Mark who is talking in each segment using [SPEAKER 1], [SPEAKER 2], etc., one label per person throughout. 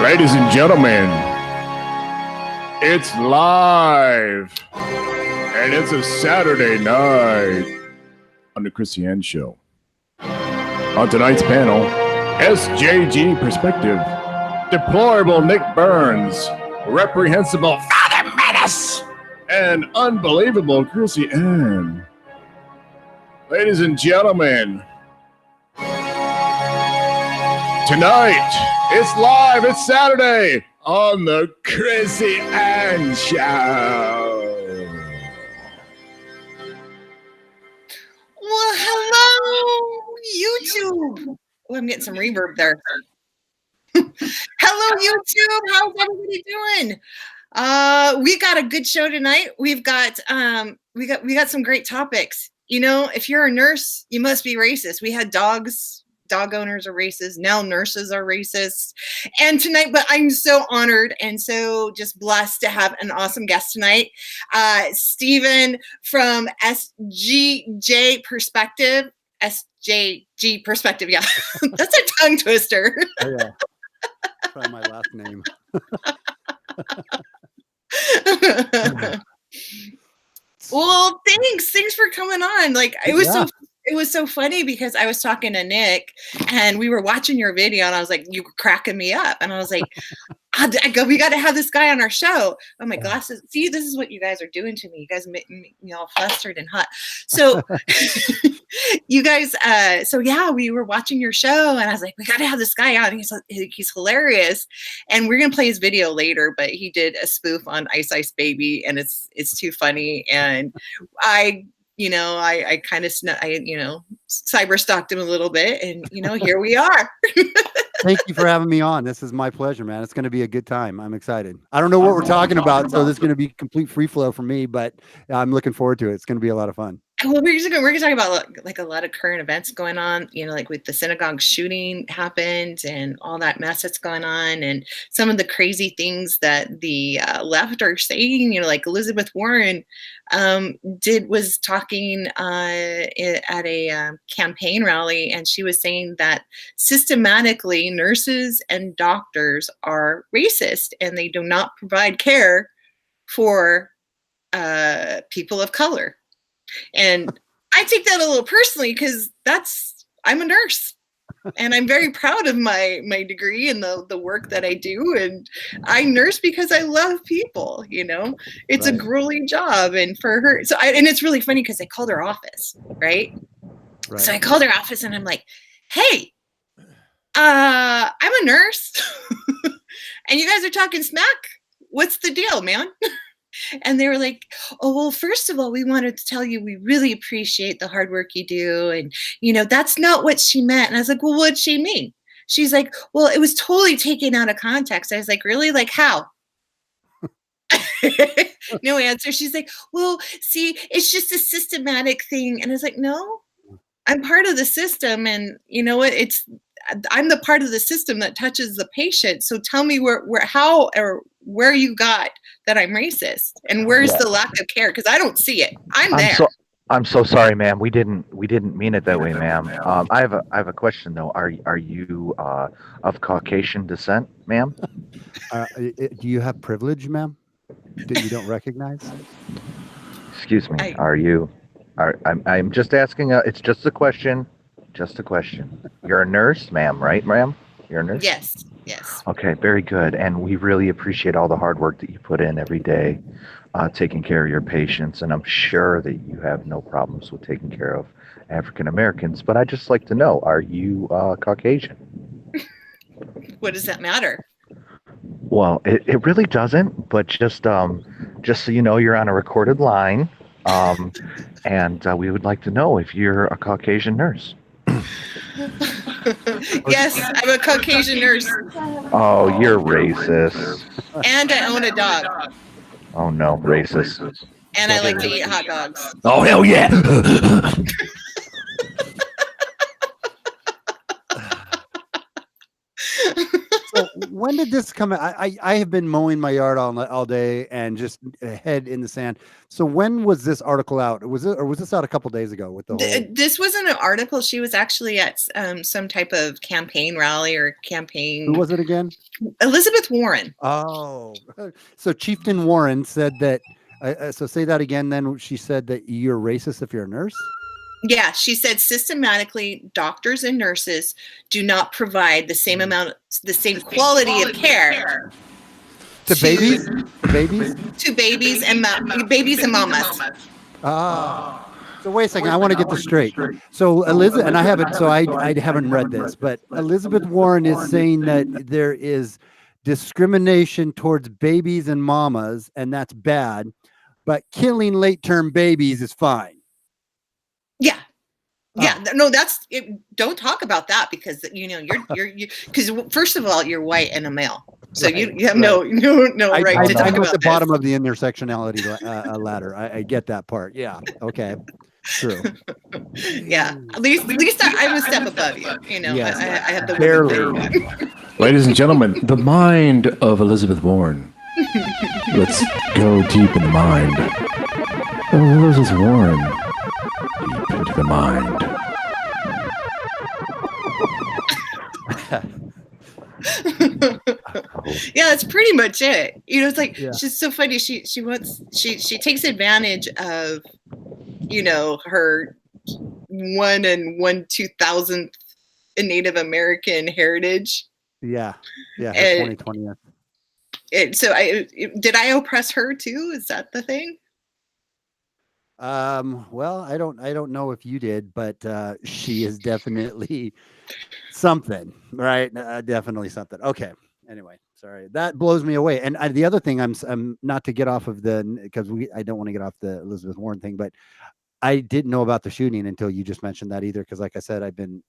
[SPEAKER 1] Ladies and gentlemen, it's live, and it's a Saturday night on the Christiane Show. On tonight's panel, SJG Perspective, Deplorable Nick Burns, Reprehensible Father Menace, and Unbelievable Christiane. Ladies and gentlemen, tonight, it's live, it's Saturday on the Christiane Show.
[SPEAKER 2] Well, hello, YouTube. Oh, I'm getting some reverb there. Hello, YouTube. How's everybody doing? We got a good show tonight. We got some great topics. You know, if you're a nurse, you must be racist. We had dogs. Dog owners are racist. Now nurses are racist. And tonight, but I'm so honored and so just blessed to have an awesome guest tonight. Stephen from SGJ Perspective. SJG Perspective, yeah. That's a tongue twister.
[SPEAKER 3] Oh, yeah. Try my last name.
[SPEAKER 2] Well, thanks for coming on. Like it was so funny because I was talking to Nick and we were watching your video and I was like, you were cracking me up. And I was like, I go, we got to have this guy on our show. Oh, my glasses. See, this is what you guys are doing to me. You guys make me all flustered and hot. So you guys, we were watching your show and I was like, we got to have this guy out. And he's hilarious. And we're going to play his video later, but he did a spoof on Ice Ice Baby and it's too funny. And I kind of, cyber stalked him a little bit and, here we are.
[SPEAKER 3] Thank you for having me on. This is my pleasure, man. It's going to be a good time. I'm excited. I don't know what we're talking about, so this is going to be complete free flow for me, but I'm looking forward to it. It's going to be a lot of fun.
[SPEAKER 2] Well, we're going to talk about like a lot of current events going on, like with the synagogue shooting happened and all that mess that's going on and some of the crazy things that the left are saying, like Elizabeth Warren was talking at a campaign rally, and she was saying that systematically nurses and doctors are racist and they do not provide care for people of color. And I take that a little personally because I'm a nurse and I'm very proud of my degree and the work that I do. And I nurse because I love people, it's right. A grueling job. And for her, and it's really funny because I called her office, right? So I called her office and I'm like, hey, I'm a nurse and you guys are talking smack. What's the deal, man? And they were like, oh, well, first of all, we wanted to tell you we really appreciate the hard work you do. And, that's not what she meant. And I was like, well, what'd she mean? She's like, well, it was totally taken out of context. I was like, really? Like how? No answer. She's like, well, see, it's just a systematic thing. And I was like, no, I'm part of the system. And you know what? I'm the part of the system that touches the patient. So tell me where you got that I'm racist and where's the lack of care? Because I don't see it.
[SPEAKER 4] I'm so sorry, ma'am. We didn't mean it that way, ma'am. I have a question though. Are you of Caucasian descent, ma'am?
[SPEAKER 3] Do you have privilege, ma'am, that you don't recognize?
[SPEAKER 4] Excuse me. I'm just asking. It's just a question. Just a question. You're a nurse, ma'am, right, ma'am? You're a nurse?
[SPEAKER 2] Yes.
[SPEAKER 4] Okay, very good. And we really appreciate all the hard work that you put in every day, taking care of your patients. And I'm sure that you have no problems with taking care of African Americans. But I'd just like to know, are you Caucasian?
[SPEAKER 2] What does that matter?
[SPEAKER 4] Well, it really doesn't. But just so you know, you're on a recorded line. And we would like to know if you're a Caucasian nurse.
[SPEAKER 2] Yes, I'm a Caucasian nurse.
[SPEAKER 4] Oh, you're racist.
[SPEAKER 2] And I own a dog.
[SPEAKER 4] Oh no, racist.
[SPEAKER 2] And I like to eat hot dogs.
[SPEAKER 1] Oh, hell yeah.
[SPEAKER 3] So when did this come out? I have been mowing my yard all day and just head in the sand. So when was this article out? Was this out a couple days ago with the whole?
[SPEAKER 2] This wasn't an article. She was actually at some type of campaign rally or campaign.
[SPEAKER 3] Who was it again?
[SPEAKER 2] Elizabeth Warren.
[SPEAKER 3] Oh, so Chieftain Warren said that. So say that again. Then she said that you're racist if you're a nurse.
[SPEAKER 2] Yeah, she said systematically, doctors and nurses do not provide the same quality of care
[SPEAKER 3] to babies,
[SPEAKER 2] to babies and mamas.
[SPEAKER 3] So wait a second. I want to get this straight. So Elizabeth, and I haven't. So I haven't read this, but Elizabeth Warren is saying that there is discrimination towards babies and mamas, and that's bad. But killing late-term babies is fine.
[SPEAKER 2] Yeah. Yeah, no, that's it. Don't talk about that because you're because first of all you're white and a male, so right, you have no right to talk
[SPEAKER 3] I'm
[SPEAKER 2] about
[SPEAKER 3] at the bottom of the intersectionality ladder. I get that part. Yeah. Okay. True.
[SPEAKER 2] Yeah. At least I'm a step above you. Yes. I have the
[SPEAKER 3] barely.
[SPEAKER 1] Ladies and gentlemen, the mind of Elizabeth Warren. Let's go deep in the mind of Elizabeth Warren. Deep into the mind.
[SPEAKER 2] Yeah, that's pretty much it. It's like she's so funny. She takes advantage of her 1 and 1/2000th Native American heritage.
[SPEAKER 3] Yeah. 2020.
[SPEAKER 2] So did I oppress her too? Is that the thing?
[SPEAKER 3] Well, I don't know if you did, but she is definitely something, right? Definitely something. Okay. Anyway, sorry. That blows me away. And the other thing, I'm not to get off of because I don't want to get off the Elizabeth Warren thing, but I didn't know about the shooting until you just mentioned that either. Because like I said, I've been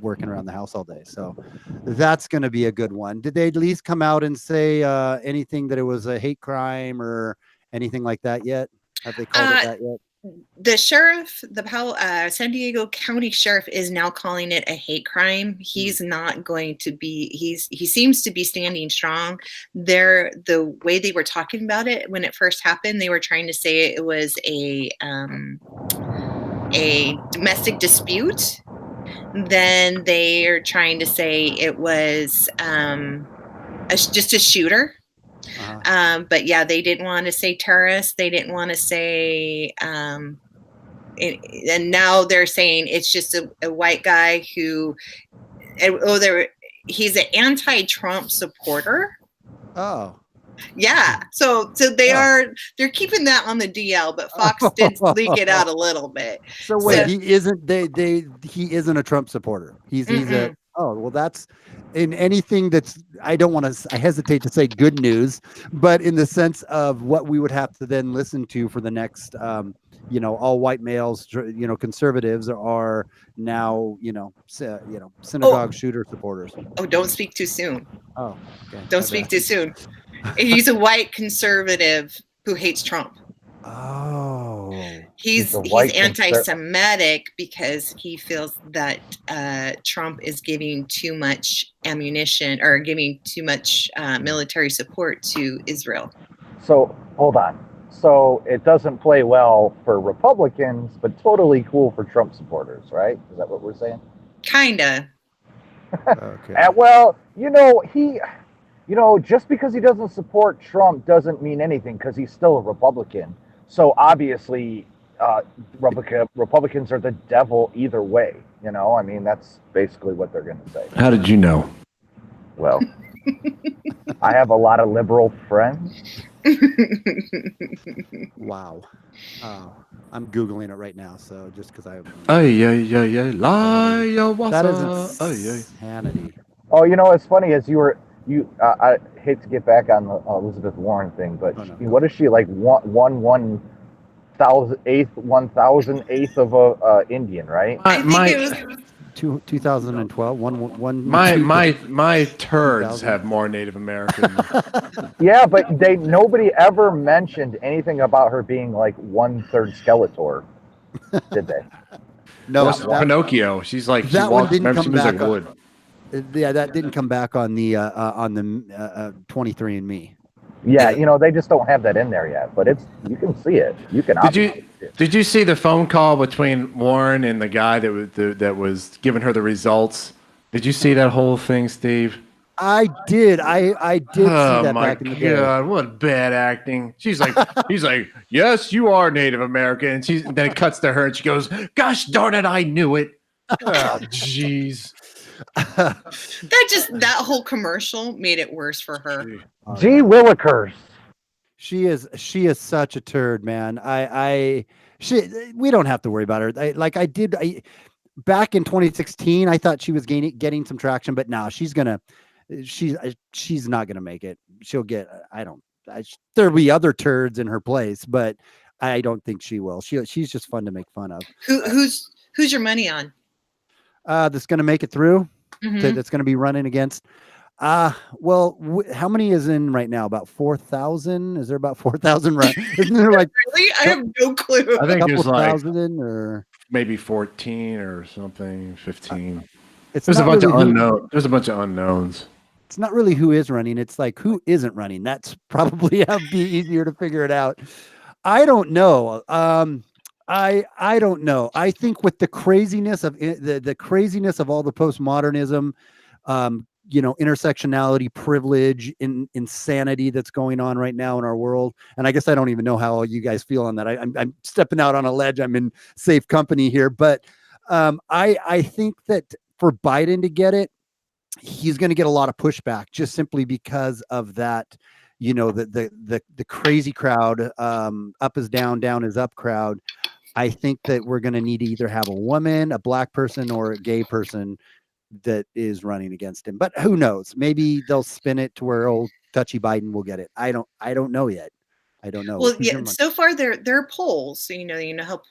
[SPEAKER 3] working around the house all day. So that's going to be a good one. Did they at least come out and say anything that it was a hate crime or anything like that yet? Have they called it that yet?
[SPEAKER 2] The sheriff, the San Diego County Sheriff is now calling it a hate crime. He's not going to be, he seems to be standing strong. The way they were talking about it when it first happened, they were trying to say it was a domestic dispute. Then they are trying to say it was just a shooter. But yeah, they didn't want to say terrorist. They didn't want to say, and now they're saying it's just a white guy who, he's an anti-Trump supporter.
[SPEAKER 3] Oh,
[SPEAKER 2] yeah. So they're keeping that on the DL, but Fox did leak it out a little bit.
[SPEAKER 3] So wait, he isn't he isn't a Trump supporter. He's a. Oh, well, that's in anything that's, I hesitate to say good news, but in the sense of what we would have to then listen to for the next, all white males, conservatives are now, synagogue shooter supporters.
[SPEAKER 2] Oh, don't speak too soon.
[SPEAKER 3] Oh, okay.
[SPEAKER 2] Don't speak too soon. He's a white conservative who hates Trump.
[SPEAKER 3] Oh,
[SPEAKER 2] he's anti-Semitic because he feels that Trump is giving too much ammunition or giving too much military support to Israel.
[SPEAKER 4] So hold on. So it doesn't play well for Republicans, but totally cool for Trump supporters, right? Is that what we're saying?
[SPEAKER 2] Kinda.
[SPEAKER 4] Okay. Well, just because he doesn't support Trump doesn't mean anything because he's still a Republican. So obviously, Republicans are the devil either way. I mean, that's basically what they're going to say.
[SPEAKER 1] How did you know?
[SPEAKER 4] Well, I have a lot of liberal friends.
[SPEAKER 3] Wow. I'm Googling it right now. So just because I. That is insanity.
[SPEAKER 4] Oh, what's funny is I hate to get back on the Elizabeth Warren thing, but what is she like? 1,008th of a Indian, right?
[SPEAKER 2] I think it was
[SPEAKER 3] 2012.
[SPEAKER 1] My turds have more Native American.
[SPEAKER 4] Yeah, but nobody ever mentioned anything about her being like 1/3 Skeletor, did they?
[SPEAKER 3] No,
[SPEAKER 1] Pinocchio. She's like
[SPEAKER 3] that one didn't come back.
[SPEAKER 1] Wood.
[SPEAKER 3] Yeah, that didn't come back on the 23andMe.
[SPEAKER 4] Yeah, they just don't have that in there yet, but you can see it. You can.
[SPEAKER 1] Did you see the phone call between Warren and the guy that was giving her the results? Did you see that whole thing, Steve?
[SPEAKER 3] I did. I did see that back in the day.
[SPEAKER 1] Oh my God! What bad acting! He's like, yes, you are Native American, and then it cuts to her, and she goes, "Gosh darn it, I knew it." Oh, jeez.
[SPEAKER 2] That whole commercial made it worse for her.
[SPEAKER 4] Gee Willikers.
[SPEAKER 3] She is such a turd, man. We don't have to worry about her. Back in 2016, I thought she was getting some traction, but now she's not gonna make it. She'll get. There'll be other turds in her place, but I don't think she will. She's just fun to make fun of.
[SPEAKER 2] Who's your money on?
[SPEAKER 3] That's gonna make it through.
[SPEAKER 2] Mm-hmm.
[SPEAKER 3] That's gonna be running against. Well, how many is in right now? About 4,000? Is there about 4,000? Right? Isn't there like?
[SPEAKER 2] Really? I have no clue.
[SPEAKER 1] I think there's like
[SPEAKER 3] 1,000 or
[SPEAKER 1] maybe 14 or something, 15.
[SPEAKER 3] There's
[SPEAKER 1] a bunch of unknowns. There's a bunch of unknowns.
[SPEAKER 3] It's not really who is running. It's like who isn't running. That's probably be easier to figure it out. I don't know. I don't know. I think with the craziness of the craziness of all the postmodernism, intersectionality, privilege, insanity that's going on right now in our world. And I guess I don't even know how you guys feel on that. I'm stepping out on a ledge. I'm in safe company here, but I think that for Biden to get it, he's going to get a lot of pushback just simply because of that. The crazy crowd, up is down, down is up crowd. I think that we're going to need to either have a woman, a black person, or a gay person that is running against him. But who knows? Maybe they'll spin it to where old touchy Biden will get it. I don't know yet. I don't know.
[SPEAKER 2] Well, yeah. So far, their polls. How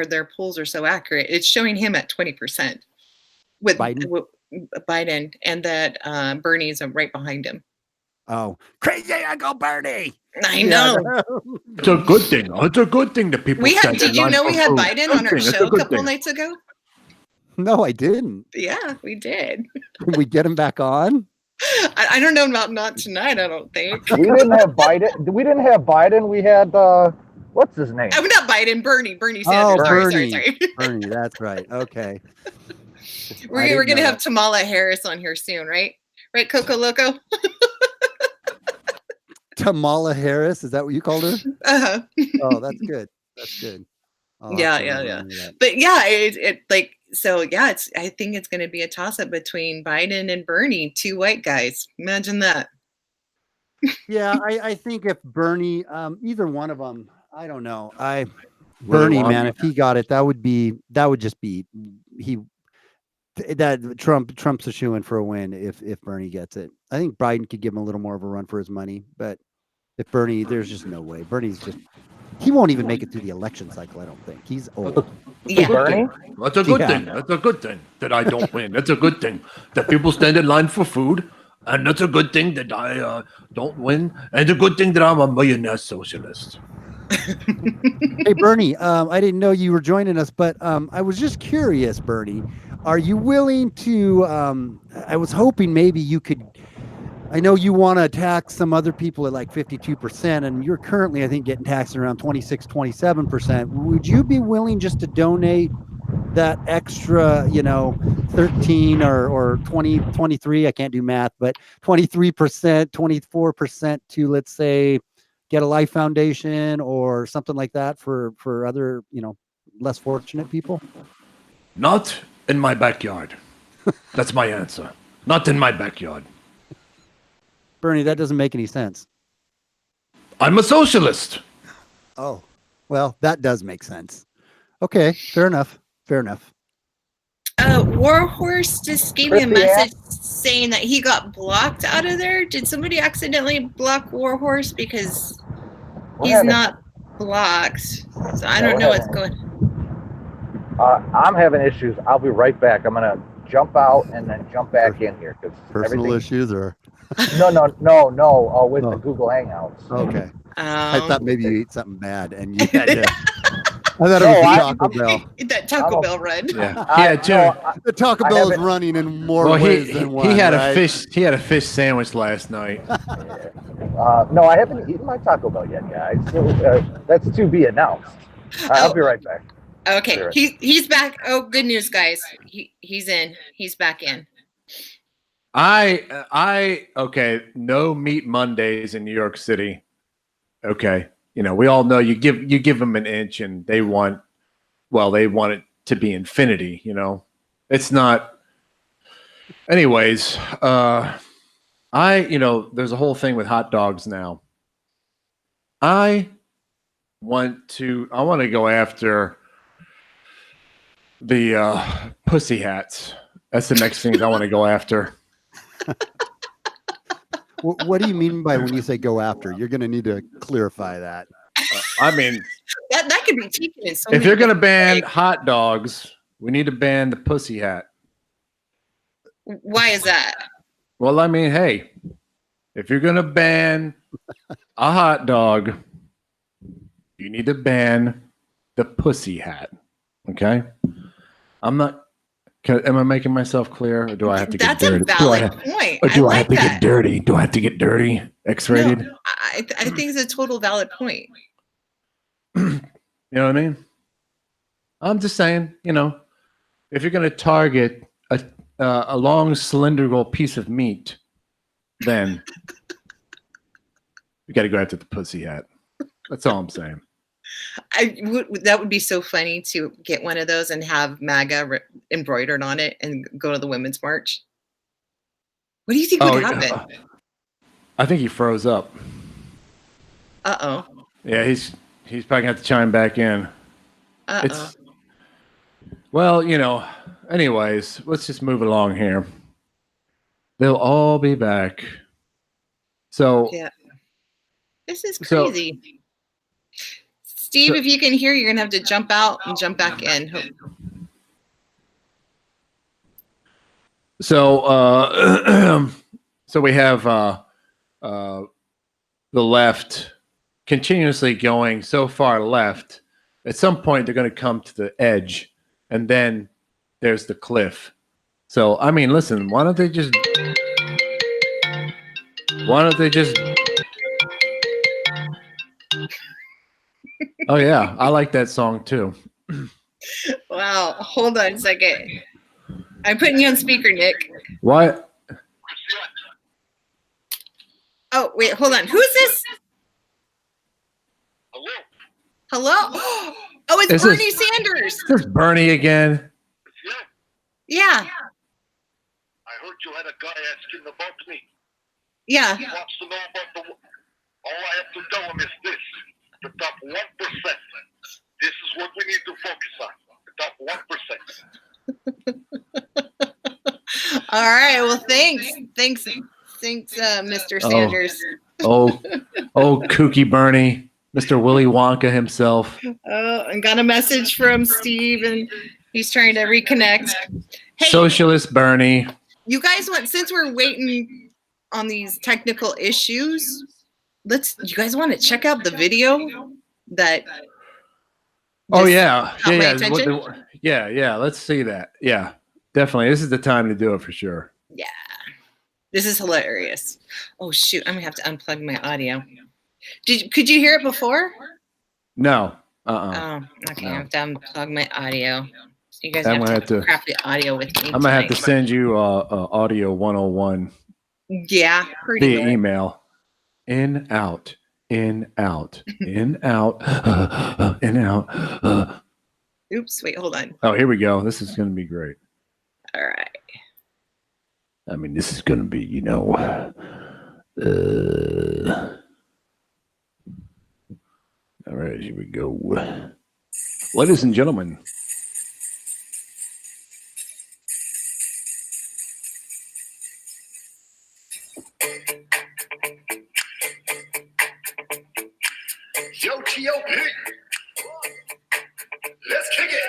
[SPEAKER 2] their polls are so accurate. It's showing him at 20% with Biden, and that Bernie's right behind him.
[SPEAKER 3] Oh, crazy Uncle Bernie!
[SPEAKER 2] I know.
[SPEAKER 1] It's a good thing. It's a good thing that people.
[SPEAKER 2] Did you know we had Biden on our show a couple nights ago?
[SPEAKER 3] No, I didn't.
[SPEAKER 2] Yeah, we did.
[SPEAKER 3] Can we get him back on?
[SPEAKER 2] I don't know about not tonight. I don't think
[SPEAKER 4] we didn't have Biden. We didn't have Biden. We had what's his name?
[SPEAKER 2] I'm not Biden. Bernie Sanders. Sorry.
[SPEAKER 3] Bernie. That's right. Okay.
[SPEAKER 2] We're gonna have Kamala Harris on here soon, right? Right, Coco Loco.
[SPEAKER 3] Kamala Harris, is that what you called her?
[SPEAKER 2] Uh-huh.
[SPEAKER 3] Oh, that's good. That's good.
[SPEAKER 2] Yeah. But yeah, I think it's going to be a toss-up between Biden and Bernie, two white guys. Imagine that.
[SPEAKER 3] Yeah, I think if Bernie, either one of them, I don't know. Bernie, man, if he got it, Trump's a shoo-in for a win if Bernie gets it. I think Biden could give him a little more of a run for his money, but if Bernie, there's just no way. He won't even make it through the election cycle, I don't think. He's old.
[SPEAKER 2] Yeah.
[SPEAKER 4] Bernie?
[SPEAKER 1] That's a good thing. That's a good thing that I don't win. That's a good thing that people stand in line for food. And that's a good thing that I don't win. And a good thing that I'm a millionaire socialist.
[SPEAKER 3] Hey, Bernie, I didn't know you were joining us, but I was just curious, Bernie. Are you willing to, I was hoping maybe you could, I know you want to tax some other people at like 52%, and you're currently, I think, getting taxed around 26, 27%. Would you be willing just to donate that extra, 13 or 20, 23, I can't do math, but 23%, 24% to, let's say, Get a Life Foundation or something like that for other, less fortunate people?
[SPEAKER 1] Not in my backyard. That's my answer. Not in my backyard.
[SPEAKER 3] Bernie, that doesn't make any sense.
[SPEAKER 1] I'm a socialist.
[SPEAKER 3] Oh, well, that does make sense. Okay, fair enough.
[SPEAKER 2] Warhorse just gave me a message saying that he got blocked out of there. Did somebody accidentally block Warhorse? Because he's not blocked. So I don't know what's going on.
[SPEAKER 4] I'm having issues. I'll be right back. I'm going to jump out and then jump back in here.
[SPEAKER 3] Personal issues or?
[SPEAKER 4] No. With the Google Hangouts.
[SPEAKER 3] Okay. I thought maybe you ate something bad and you had to. I thought it
[SPEAKER 4] No,
[SPEAKER 3] was the
[SPEAKER 4] I-
[SPEAKER 3] Taco Bell.
[SPEAKER 2] That Taco
[SPEAKER 4] I'm a-
[SPEAKER 2] Bell run.
[SPEAKER 1] Yeah, he
[SPEAKER 4] I-
[SPEAKER 1] had two.
[SPEAKER 4] no, I-
[SPEAKER 3] The Taco
[SPEAKER 4] I
[SPEAKER 3] Bell is
[SPEAKER 4] haven't-
[SPEAKER 3] running in more
[SPEAKER 1] Well,
[SPEAKER 3] ways than one.
[SPEAKER 1] he had
[SPEAKER 3] right?
[SPEAKER 1] a fish. He had a fish sandwich last night.
[SPEAKER 4] No, I haven't eaten my Taco Bell yet, guys. So, that's to be announced. I'll be right back.
[SPEAKER 2] Okay,
[SPEAKER 4] Sure.
[SPEAKER 2] he's back. Oh, good news, guys. He's in. He's back in.
[SPEAKER 1] Okay, no meat Mondays in New York City. Okay, we all know you give them an inch and they want it to be infinity. It's not. Anyways, there's a whole thing with hot dogs now. I want to go after the pussy hats. That's the next thing I want to go after.
[SPEAKER 3] What do you mean by when you say go after? You're going to need to clarify that.
[SPEAKER 1] I mean,
[SPEAKER 2] that could be taken in so
[SPEAKER 1] if
[SPEAKER 2] many
[SPEAKER 1] you're going to
[SPEAKER 2] different
[SPEAKER 1] ban
[SPEAKER 2] ways.
[SPEAKER 1] hot dogs, we need to ban the pussy hat.
[SPEAKER 2] Why is that?
[SPEAKER 1] Well, I mean, hey, if you're going to ban a hot dog, you need to ban the pussy hat. Okay? Am I making myself clear, or do I have to get
[SPEAKER 2] That's
[SPEAKER 1] dirty?
[SPEAKER 2] a valid point.
[SPEAKER 1] Or do I
[SPEAKER 2] like
[SPEAKER 1] have to
[SPEAKER 2] that.
[SPEAKER 1] get dirty? Do I have to get dirty? X-rated?
[SPEAKER 2] No, I think it's a total valid point.
[SPEAKER 1] You know what I mean? I'm just saying, if you're going to target a long cylindrical piece of meat, then you got to go after the pussy hat. That's all I'm saying.
[SPEAKER 2] That would be so funny to get one of those and have MAGA embroidered on it and go to the Women's March. What do you think would happen?
[SPEAKER 1] I think he froze up.
[SPEAKER 2] Uh-oh.
[SPEAKER 1] Yeah, he's probably gonna have to chime back in.
[SPEAKER 2] Uh-oh.
[SPEAKER 1] Well, anyways, let's just move along here. They'll all be back. So
[SPEAKER 2] Yeah. This is crazy. Steve, if you can hear, you're gonna have to jump out and jump back in.
[SPEAKER 1] So so we have the left continuously going so far left. At some point, they're going to come to the edge, and then there's the cliff. So, I mean, listen, why don't they just Oh yeah, I like that song too.
[SPEAKER 2] Wow. Hold on a second. I'm putting you on speaker, Nick.
[SPEAKER 1] What?
[SPEAKER 2] Oh, wait, hold on. Who's this? Hello? Oh, it's
[SPEAKER 1] Is
[SPEAKER 2] Bernie
[SPEAKER 1] this-
[SPEAKER 2] Sanders.
[SPEAKER 1] Is this Bernie again?
[SPEAKER 2] Yeah.
[SPEAKER 5] I heard you had a guy asking about me.
[SPEAKER 2] Yeah.
[SPEAKER 5] He wants to know about the. All I have to tell him is this: the top 1%. This is what we need to focus on. The top 1%.
[SPEAKER 2] All right. Well, thanks, Mr. Sanders.
[SPEAKER 1] Oh, kooky Bernie, Mr. Willy Wonka himself.
[SPEAKER 2] Oh, and got a message from Steve, and he's trying to reconnect. Hey,
[SPEAKER 1] Socialist Bernie.
[SPEAKER 2] you guys since we're waiting on these technical issues, you guys want to check out the video that
[SPEAKER 1] Oh
[SPEAKER 2] just
[SPEAKER 1] yeah,
[SPEAKER 2] caught my
[SPEAKER 1] yeah,
[SPEAKER 2] attention?
[SPEAKER 1] yeah. Let's see that. Yeah, definitely. This is the time to do it for sure.
[SPEAKER 2] Yeah. This is hilarious. Oh shoot, I'm gonna have to unplug my audio. Could you hear it before?
[SPEAKER 1] No.
[SPEAKER 2] Oh, okay.
[SPEAKER 1] No.
[SPEAKER 2] I have to unplug my audio. So you guys
[SPEAKER 1] I'm
[SPEAKER 2] have
[SPEAKER 1] gonna
[SPEAKER 2] to
[SPEAKER 1] have to-
[SPEAKER 2] craft the audio with me.
[SPEAKER 1] I'm gonna have to
[SPEAKER 2] tonight.
[SPEAKER 1] send you audio 101
[SPEAKER 2] Yeah, pretty
[SPEAKER 1] via
[SPEAKER 2] good.
[SPEAKER 1] email. In, out, in, out, in, out, in, out.
[SPEAKER 2] Oops, wait, hold on.
[SPEAKER 1] Oh, here we go. This is gonna be great.
[SPEAKER 2] All right.
[SPEAKER 1] I mean, this is gonna be, all right, here we go. Ladies and gentlemen.
[SPEAKER 5] Yo, T.O.P. Let's kick it.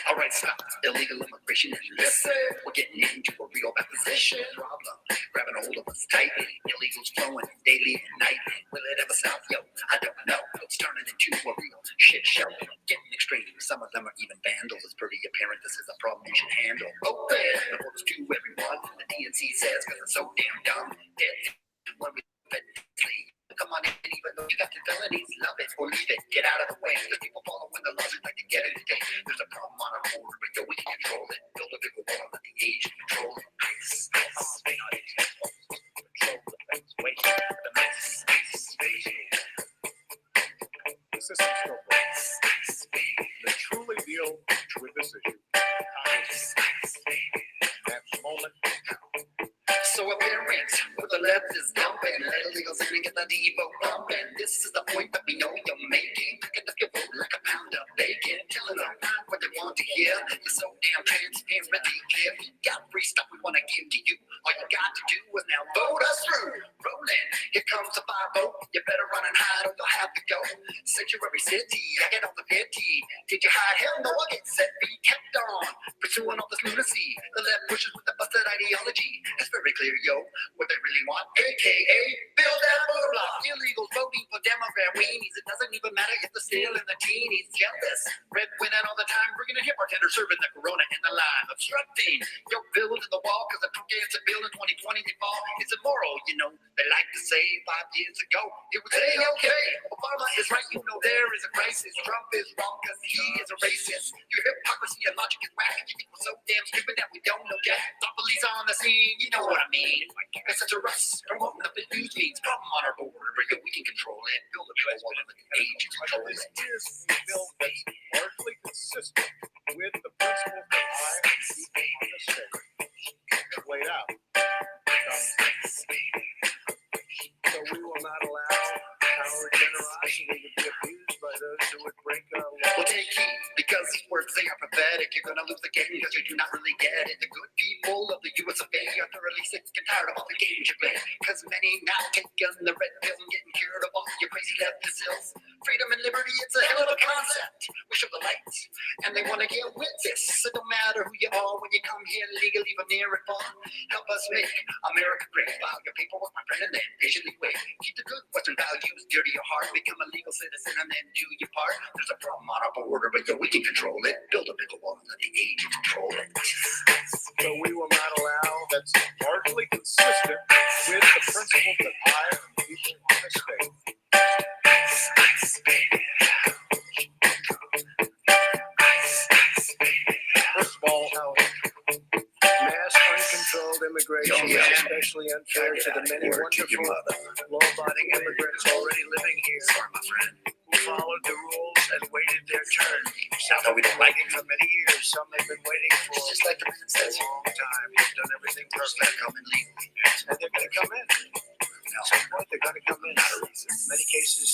[SPEAKER 5] All right, stop. Illegal immigration. Let's say we're getting into a real opposition problem.
[SPEAKER 6] grabbing hold of us tight. Illegals flowing daily and night. Will it ever stop? Yo, I don't know. It's turning into a real shit show. Getting extreme. Some of them are even vandals. It's pretty apparent this is a problem you should handle. Open the books to everyone. The DNC says because it's so damn dumb. Dead when we sleep. Come on in, even though you got the felonies, love it or leave it. Get out of the way. The people following the laws are like to get it today. There's a problem on our border, but yo, we can control it. Build a bigger wall, let the age control it. Ice, ice, control the things. Wait, the mess, ice,
[SPEAKER 7] The system's still broken. To truly deal with this issue, Congress at the moment.
[SPEAKER 6] So appearance where the left is dumping, illegals and get the Devo bumping. This is the point that we know you're making. Picking up your vote like a pound of bacon, telling them what they want to hear. You're so damn transparent, clear. We got free stuff we want to give to you. All you got to do is now vote us through. Rolling, here comes the 5-0. You better run and hide or you'll have to go. Sanctuary city, I get on the pity. Did you hide? Hell no, I get set feet kept on. Pursuing all this lunacy. The left pushes with the busted ideology. It's very clear, yo, what they really want. AKA, build that voter block. Illegals voting for Democrat weenies. It doesn't even matter if they're still in the teenies. Jealous, red winning all the time. Bringing a hip bartender, serving the Corona in the line. Obstructing, yo, building the wall. Cause the Trump gets a bill in 2020 they fall. It's immoral, you know. They like to say 5 years ago it was okay. Obama is right, you know there is a crisis. Trump is wrong cause he is a racist. Your hypocrisy and logic is whack. You think we're so damn stupid that we don't know jack. Thought police on the scene, you know what I mean. It's such a rush. Promoting the big news means problem on our border, but we can control it. Build a bill one of the age control it.
[SPEAKER 7] This is a bill that's largely consistent with the principles that I and people on the state have laid out. So we will not allow our generosity to be abused by those who would break our law.
[SPEAKER 6] Well, take heed, because these words, they are pathetic. You're gonna lose the game because you do not really get it. The good people of the US of A are thoroughly sick and tired of all the games you play. Cause many now taking the red pill and getting cured of all your crazy leftist ills. Freedom and liberty, it's a hell of a concept. We show the light, and they wanna get with this. So no matter who you are, when you come here legally from near and far, help us make America great. File your paperwork, my friend, and then patiently wait. Keep the good Western values dear to your heart. Become a legal citizen and then do your part. There's a problem on our border, but yo, we can control it. Build a bigger wall and let the age control it.
[SPEAKER 7] So we will not allow that's largely consistent with the principles that I and people on the state. First of all, mass uncontrolled immigration is especially unfair to the many wonderful, law-abiding immigrants already living here who followed the rules and waited their turn. Some have been waiting for many years. Some have been waiting for a long time. They've done everything perfect. And they're going to come in. At some point, they're going to come in. In many cases,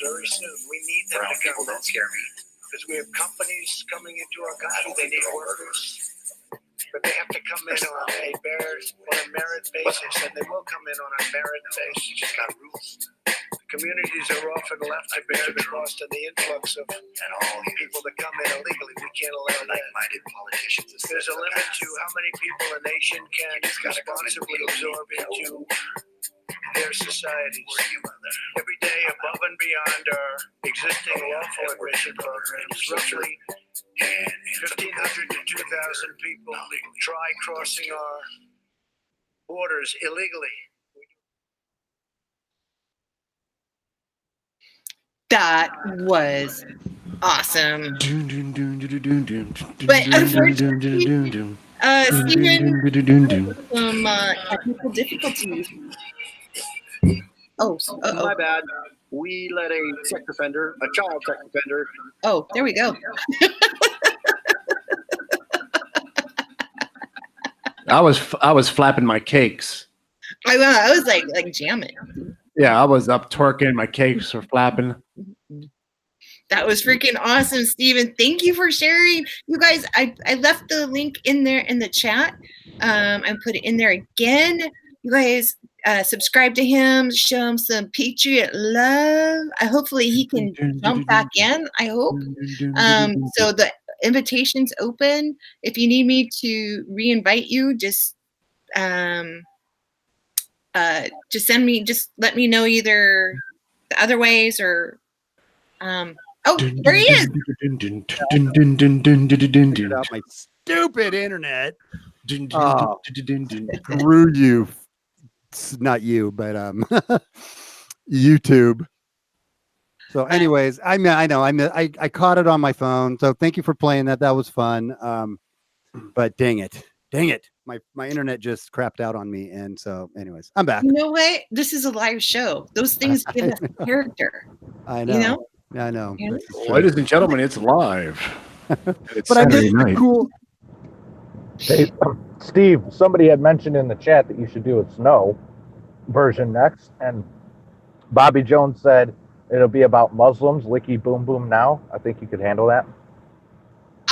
[SPEAKER 7] very soon. We need them to come.
[SPEAKER 6] Don't scare me.
[SPEAKER 7] Because we have companies coming into our country. They need workers. But they have to come in on a merit basis, and they will come in on a merit basis. You just got rules. The communities are often left to bear the cost of the influx of people that come in illegally. We can't allow that.
[SPEAKER 6] Like-minded politicians.
[SPEAKER 7] There's a limit to how many people a nation can responsibly absorb into their societies. Every day, above and beyond our existing lawful immigration programs, roughly 1,500 to 2,000 people try crossing our borders illegally.
[SPEAKER 2] That was awesome. But unfortunately, Stephen, some technical difficulties.
[SPEAKER 8] My bad. We let a sex offender, a child sex offender.
[SPEAKER 2] Oh, there we go.
[SPEAKER 1] I was flapping my cakes.
[SPEAKER 2] I was like jamming.
[SPEAKER 1] Yeah, I was up twerking. My cakes were flapping.
[SPEAKER 2] That was freaking awesome, Steven. Thank you for sharing. You guys, I left the link in there in the chat. I put it in there again. You guys subscribe to him, show him some patriot love. Hopefully he can jump back in, I hope. So the invitation's open. If you need me to re-invite you, just just let me know either the other ways or oh, there he is.
[SPEAKER 3] Figured out my stupid internet. Screw you. It's not you, but YouTube. So, anyways, I know I caught it on my phone. So thank you for playing that. That was fun. But dang it, my internet just crapped out on me. And so, anyways, I'm back.
[SPEAKER 2] You know what? This is a live show. Those things give us character.
[SPEAKER 3] I know.
[SPEAKER 2] You know?
[SPEAKER 3] I know.
[SPEAKER 2] You know?
[SPEAKER 3] This is true.
[SPEAKER 1] Ladies and gentlemen, it's live. It's
[SPEAKER 3] But I
[SPEAKER 1] Saturday
[SPEAKER 3] missed
[SPEAKER 1] night.
[SPEAKER 3] the cool.
[SPEAKER 4] Hey, Steve, somebody had mentioned in the chat that you should do a snow version next, and Bobby Jones said it'll be about Muslims. Licky boom boom now. I think you could handle that.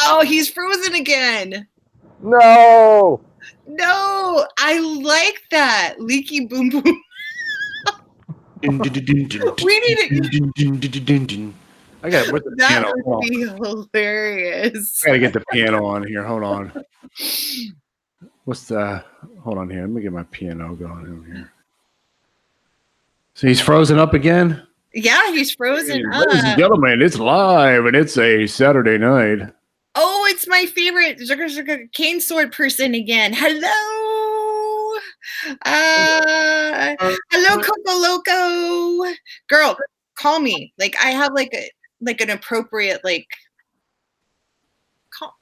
[SPEAKER 2] Oh, he's frozen again.
[SPEAKER 4] No.
[SPEAKER 2] No, I like that. Leaky boom boom. We need it.
[SPEAKER 1] I got where's the
[SPEAKER 2] That
[SPEAKER 1] piano?
[SPEAKER 2] would
[SPEAKER 1] Hold on.
[SPEAKER 2] be hilarious.
[SPEAKER 1] I gotta get the piano on here. Hold on. What's the? Hold on here. Let me get my piano going in here. So he's frozen up again.
[SPEAKER 2] Yeah, he's frozen
[SPEAKER 1] Ladies and
[SPEAKER 2] up.
[SPEAKER 1] gentlemen, it's live and it's a Saturday night.
[SPEAKER 2] Oh, it's my favorite cane sword person again. Hello. Hello, Coco Loco. Girl, call me. Like I have like an appropriate call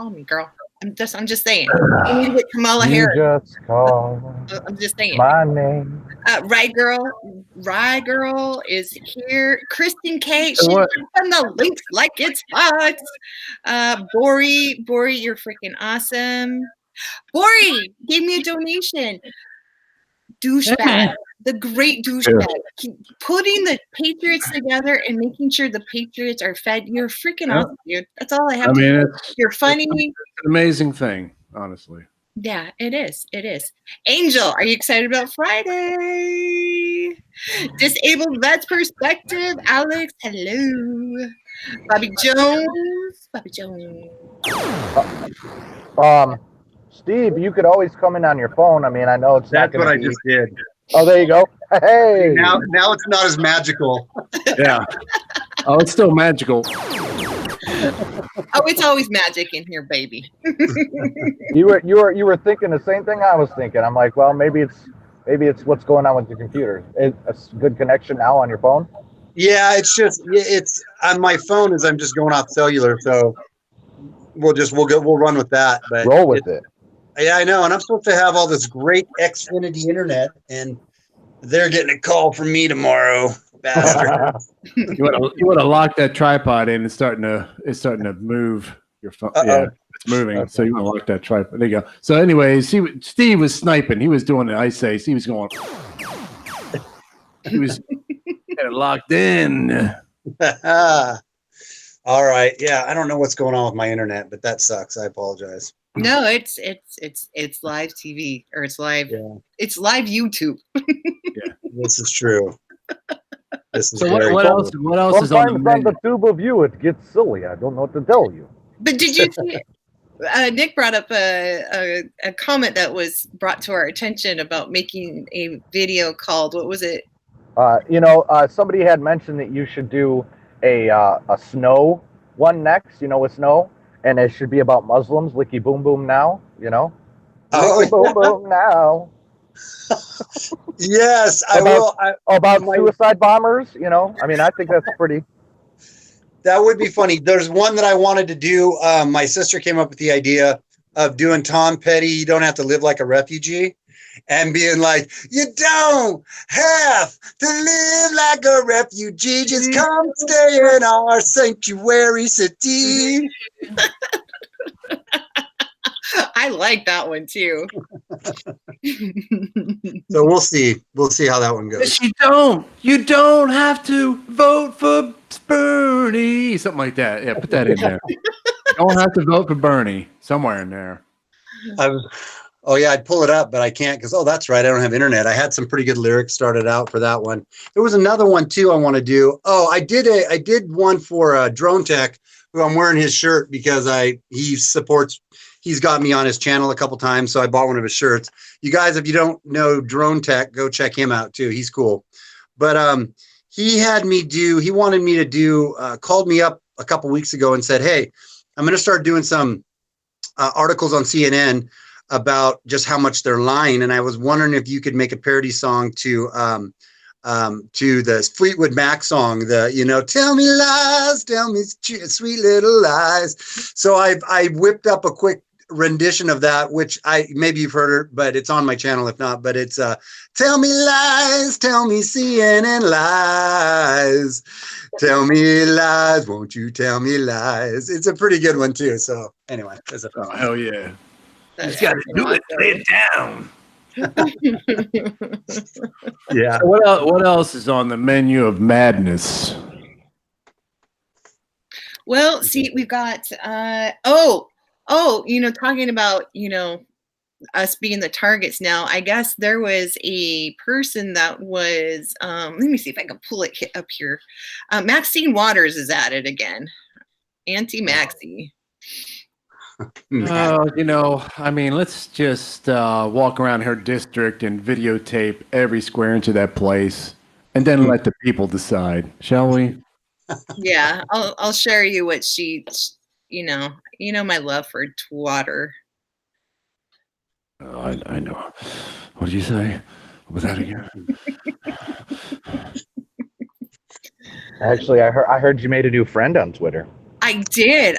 [SPEAKER 2] me, girl. I'm just saying. You need to get Kamala Harris.
[SPEAKER 4] Just call
[SPEAKER 2] I'm just saying.
[SPEAKER 4] my name.
[SPEAKER 2] Rye Girl is here. Kristen K. She's
[SPEAKER 1] What?
[SPEAKER 2] on the links like it's hot. Bori, you're freaking awesome. Bori gave me a donation. Douchebag. The great douchebag. Putting the Patriots together and making sure the Patriots are fed. You're freaking awesome, dude. That's all I have to say. You're funny.
[SPEAKER 1] It's an amazing thing, honestly.
[SPEAKER 2] Yeah, it is. It is. Angel, are you excited about Friday? Disabled Vets Perspective. Alex, hello. Bobby Jones.
[SPEAKER 4] Steve, you could always come in on your phone. I mean, I know it's not
[SPEAKER 8] That's what
[SPEAKER 4] going
[SPEAKER 8] I
[SPEAKER 4] to be.
[SPEAKER 8] just did.
[SPEAKER 4] Oh, there you go. Hey.
[SPEAKER 8] Now it's not as magical.
[SPEAKER 1] Yeah. Oh, it's still magical.
[SPEAKER 2] Oh, it's always magic in here, baby.
[SPEAKER 4] You were thinking the same thing I was thinking. I'm like, well, maybe it's what's going on with your computer. It's a good connection now on your phone.
[SPEAKER 8] Yeah, it's on my phone as I'm just going off cellular. So we'll run with that. But
[SPEAKER 4] Roll with it.
[SPEAKER 8] Yeah, I know. And I'm supposed to have all this great Xfinity internet, and they're getting a call from me tomorrow. Bastard.
[SPEAKER 1] You want to lock that tripod in. It's starting to move your phone.
[SPEAKER 4] Uh-oh.
[SPEAKER 1] Yeah, it's moving. Okay. So you want to lock that tripod. There you go. So, anyways, Steve was sniping. He was doing it. I say he was going. He was locked in.
[SPEAKER 8] All right. Yeah, I don't know what's going on with my internet, but that sucks. I apologize.
[SPEAKER 2] No, it's live TV or it's live.
[SPEAKER 8] Yeah.
[SPEAKER 2] It's live YouTube.
[SPEAKER 1] Yeah,
[SPEAKER 8] this is true. This is
[SPEAKER 1] so
[SPEAKER 8] very
[SPEAKER 1] what else? What else is on the
[SPEAKER 4] Sometimes on
[SPEAKER 1] menu?
[SPEAKER 4] the tube of you, it gets silly. I don't know what to tell you.
[SPEAKER 2] But did you see? Nick brought up a comment that was brought to our attention about making a video called, what was it?
[SPEAKER 4] Somebody had mentioned that you should do a snow one next. With snow. And it should be about Muslims. Licky boom boom now,
[SPEAKER 8] Oh,
[SPEAKER 4] Licky boom boom now.
[SPEAKER 8] yes, I will.
[SPEAKER 4] About suicide bombers, I mean, I think that's pretty.
[SPEAKER 8] That would be funny. There's one that I wanted to do. My sister came up with the idea of doing Tom Petty, You Don't Have to Live Like a Refugee, and being like, you don't have to live like a refugee. Just come stay in our sanctuary city.
[SPEAKER 2] I like that one too.
[SPEAKER 8] So we'll see. We'll see how that one goes.
[SPEAKER 1] You don't have to vote for Bernie. Something like that. Yeah, put that in there. You don't have to vote for Bernie. Somewhere in there.
[SPEAKER 8] Oh yeah, I'd pull it up, but I can't because that's right, I don't have internet. I had some pretty good lyrics started out for that one. There was another one too I want to do. Oh, I did one for Drone Tech, who I'm wearing his shirt because he he's got me on his channel a couple times, so I bought one of his shirts. You guys, if you don't know Drone Tech, go check him out too. He's cool. But he wanted me to do, called me up a couple weeks ago and said, hey, I'm going to start doing some articles on CNN about just how much they're lying. And I was wondering if you could make a parody song to the Fleetwood Mac song, tell me lies, tell me sweet little lies. So I whipped up a quick rendition of that, which maybe you've heard it, but it's on my channel if not. But it's tell me lies, tell me CNN lies, tell me lies, won't you tell me lies? It's a pretty good one too. So anyway, that's a fun one.
[SPEAKER 1] Hell yeah.
[SPEAKER 2] That's
[SPEAKER 1] Got to do it.
[SPEAKER 2] awesome.
[SPEAKER 1] Lay it down.
[SPEAKER 8] Yeah.
[SPEAKER 1] So what else is on the menu of madness?
[SPEAKER 2] Well, see, we've got talking about, us being the targets now. I guess there was a person that was let me see if I can pull it up here. Maxine Waters is at it again. Auntie Maxie.
[SPEAKER 1] Let's just walk around her district and videotape every square inch of that place and then let the people decide, shall we?
[SPEAKER 2] Yeah, I'll share you what she, my love for Twatter.
[SPEAKER 1] I know. What did you say? What was that again?
[SPEAKER 4] Actually, I heard you made a new friend on Twitter.
[SPEAKER 2] I did.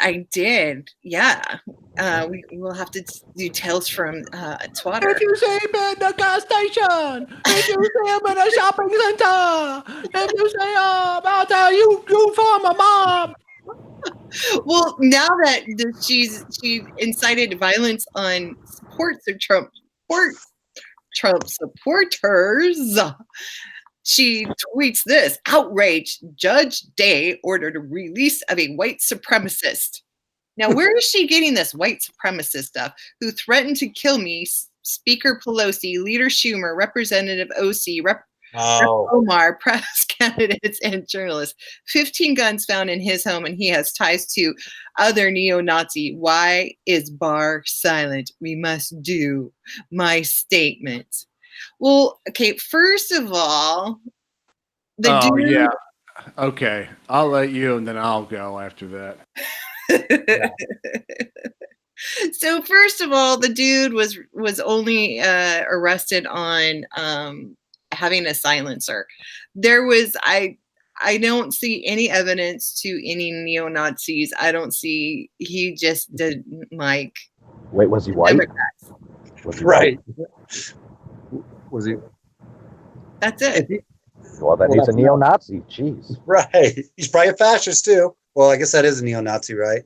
[SPEAKER 2] Yeah. We will have to do tales from Twatter.
[SPEAKER 1] If you say I'm in the gas station, if you say I'm in a shopping center, if you say I'll tell you form a mob.
[SPEAKER 2] Well, now that she incited violence on Trump supporters, she tweets this: outrage, Judge Day ordered a release of a white supremacist. Now, where is she getting this white supremacist stuff? Who threatened to kill me? Speaker Pelosi, Leader Schumer, Representative OC, Rep Omar, press candidates, and journalists. 15 guns found in his home, and he has ties to other neo-Nazi. Why is Barr silent? We must do my statement. Well, okay, first of all, dude.
[SPEAKER 1] Yeah. Okay, I'll let you, and then I'll go after that.
[SPEAKER 2] So first of all, the dude was only arrested on having a silencer. There was I don't see any evidence to any neo-Nazis. I don't see. He just didn't like.
[SPEAKER 4] Wait, was he white?
[SPEAKER 2] Democrats.
[SPEAKER 4] Was he
[SPEAKER 8] Right.
[SPEAKER 4] white?
[SPEAKER 8] Was he?
[SPEAKER 2] That's it.
[SPEAKER 4] Well, then he's a neo-Nazi. Jeez.
[SPEAKER 8] Right. He's probably a fascist too. Well, I guess that is a neo-Nazi, right?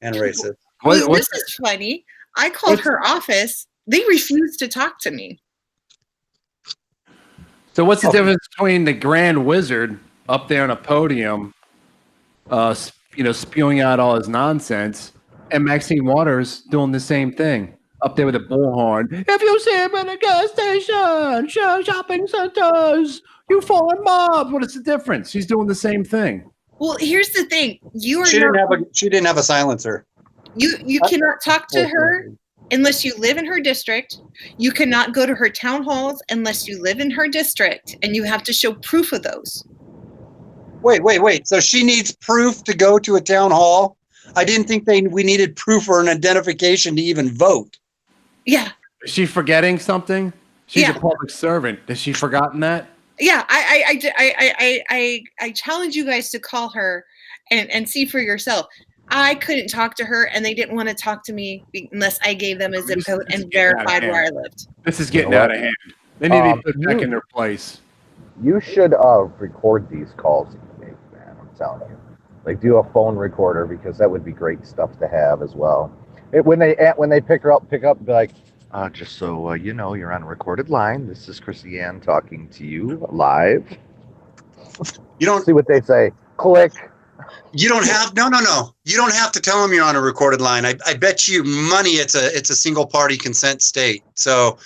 [SPEAKER 8] And racist.
[SPEAKER 2] This is funny. I called her office. They refused to talk to me.
[SPEAKER 1] So what's the difference between the Grand Wizard up there on a podium, spewing out all his nonsense, and Maxine Waters doing the same thing up there with a bullhorn? If you see him in a gas station, shopping centers, you foreign mob. What is the difference? She's doing the same thing.
[SPEAKER 2] Well, here's the thing.
[SPEAKER 8] She didn't have a silencer.
[SPEAKER 2] You cannot talk to her unless you live in her district. You cannot go to her town halls unless you live in her district, and you have to show proof of those.
[SPEAKER 8] Wait. So she needs proof to go to a town hall? I didn't think we needed proof or an identification to even vote.
[SPEAKER 2] Yeah.
[SPEAKER 1] Is she forgetting something? She's
[SPEAKER 2] Yeah.
[SPEAKER 1] a public servant. Has she forgotten that?
[SPEAKER 2] Yeah, I challenge you guys to call her and see for yourself. I couldn't talk to her, and they didn't want to talk to me unless I gave them a zip code and verified where I lived.
[SPEAKER 1] This is getting out of hand. They need to be put back in their place.
[SPEAKER 4] You should record these calls that you make, man. I'm telling you. Like, do a phone recorder, because that would be great stuff to have as well. When they pick up, and be like, just so you know, you're on a recorded line. This is Chrissy Ann talking to you live.
[SPEAKER 8] You don't
[SPEAKER 4] see what they say. Click.
[SPEAKER 8] You don't have no. You don't have to tell them you're on a recorded line. I bet you money it's a single party consent state. So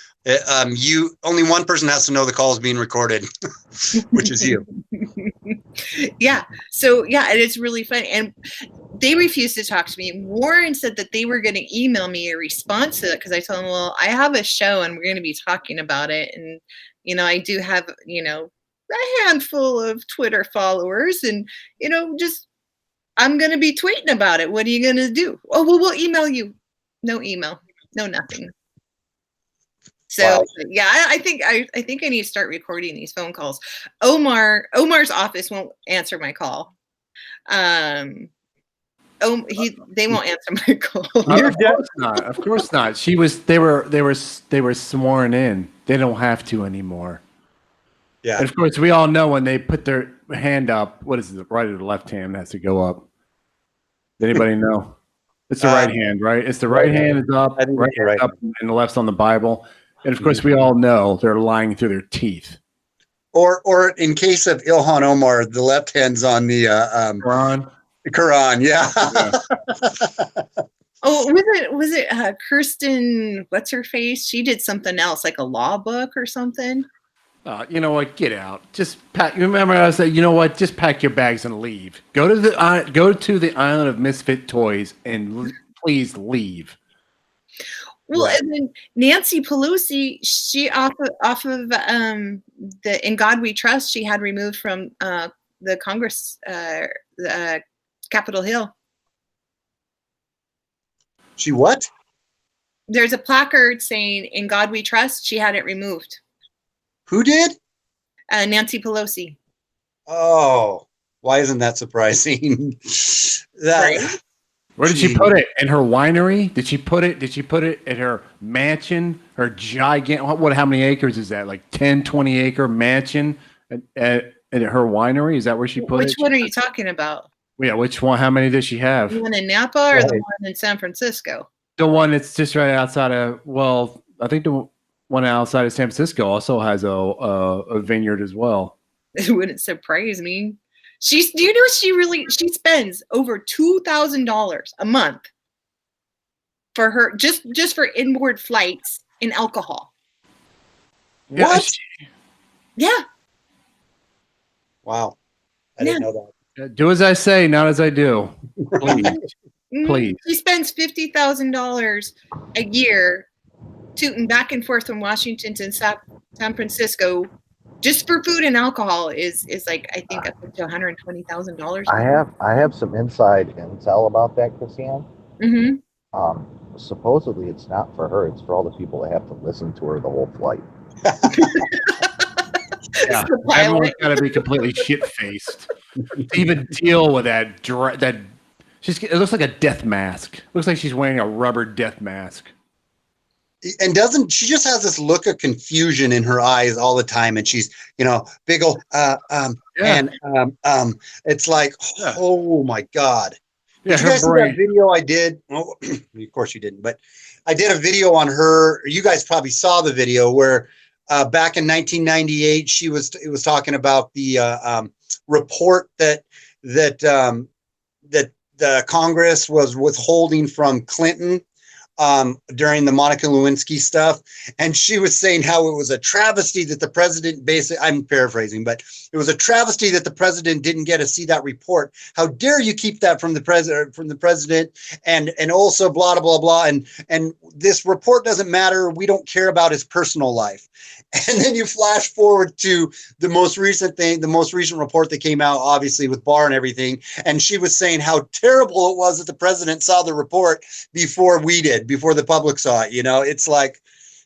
[SPEAKER 8] only one person has to know the call is being recorded, which is you.
[SPEAKER 2] Yeah. So yeah, and it's really funny. And they refused to talk to me. Warren said that they were going to email me a response to it because I told them, well, I have a show and we're going to be talking about it. And, I do have, a handful of Twitter followers and, just I'm going to be tweeting about it. What are you going to do? Oh, well, we'll email you. No email, no nothing. So
[SPEAKER 8] Wow.
[SPEAKER 2] yeah, I think I need to start recording these phone calls. Omar's office won't answer my call. They won't answer my call.
[SPEAKER 1] Of course not. They were sworn in. They don't have to anymore.
[SPEAKER 8] Yeah.
[SPEAKER 1] And of course, we all know when they put their hand up, what is it, the right or the left hand has to go up? Does anybody know? It's the right hand, right? It's the right hand is up,
[SPEAKER 8] I think
[SPEAKER 1] right
[SPEAKER 8] it's the right
[SPEAKER 1] hand up, and the left's on the Bible. And of course, we all know they're lying through their teeth.
[SPEAKER 8] Or in case of Ilhan Omar, the left hand's on the
[SPEAKER 1] Quran.
[SPEAKER 8] Quran. Yeah.
[SPEAKER 2] Oh, was it Kirsten? What's her face? She did something else, like a law book or something.
[SPEAKER 1] You know what? Get out. Just pack. Remember, I said, you know what? Just pack your bags and leave. Go to the island of misfit toys and please leave.
[SPEAKER 2] Well,
[SPEAKER 8] Right.
[SPEAKER 2] and then Nancy Pelosi, she off of the "In God We Trust," she had removed from the Congress, Capitol Hill.
[SPEAKER 8] She what?
[SPEAKER 2] There's a placard saying "In God We Trust." She had it removed.
[SPEAKER 8] Who did?
[SPEAKER 2] Nancy Pelosi.
[SPEAKER 8] Oh, why isn't that surprising?
[SPEAKER 2] Right?
[SPEAKER 1] Where did she put it? In her winery? Did she put it at her mansion? Her gigantic, how many acres is that? Like 10, 20 acre mansion at her winery? Is that where she put it?
[SPEAKER 2] Which one are you talking about?
[SPEAKER 1] Yeah, which one? How many does she have?
[SPEAKER 2] The one in Napa or the one in San Francisco?
[SPEAKER 1] The one that's just right outside of, I think the one outside of San Francisco also has a vineyard as well.
[SPEAKER 2] It wouldn't surprise me. Do you know she spends over $2,000 a month for her just for inward flights and alcohol.
[SPEAKER 8] What?
[SPEAKER 2] Yeah.
[SPEAKER 8] Wow. I didn't know that.
[SPEAKER 1] Do as I say, not as I do. Please. Please.
[SPEAKER 2] She spends $50,000 a year tooting back and forth from Washington to San Francisco just for food and alcohol is like, I think up to $120,000.
[SPEAKER 4] I have some inside intel about that, Christiane.
[SPEAKER 2] Mm-hmm.
[SPEAKER 4] Supposedly it's not for her, it's for all the people that have to listen to her the whole flight.
[SPEAKER 1] Yeah, everyone's got to be completely shit-faced to even deal with that. It looks like a death mask. Looks like she's wearing a rubber death mask.
[SPEAKER 8] And doesn't she just has this look of confusion in her eyes all the time? And she's, big old, and it's like, oh my God.
[SPEAKER 1] Yeah,
[SPEAKER 8] did you guys see that video I did? Oh, of course you didn't, but I did a video on her. You guys probably saw the video where back in 1998, it was talking about the report that the Congress was withholding from Clinton during the Monica Lewinsky stuff. And she was saying how it was a travesty that the president I'm paraphrasing, but it was a travesty that the president didn't get to see that report. How dare you keep that from the president and also blah, blah, blah. And this report doesn't matter. We don't care about his personal life. And then you flash forward to the most recent report that came out, obviously with Barr and everything. And she was saying how terrible it was that the president saw the report before the public saw it. It's like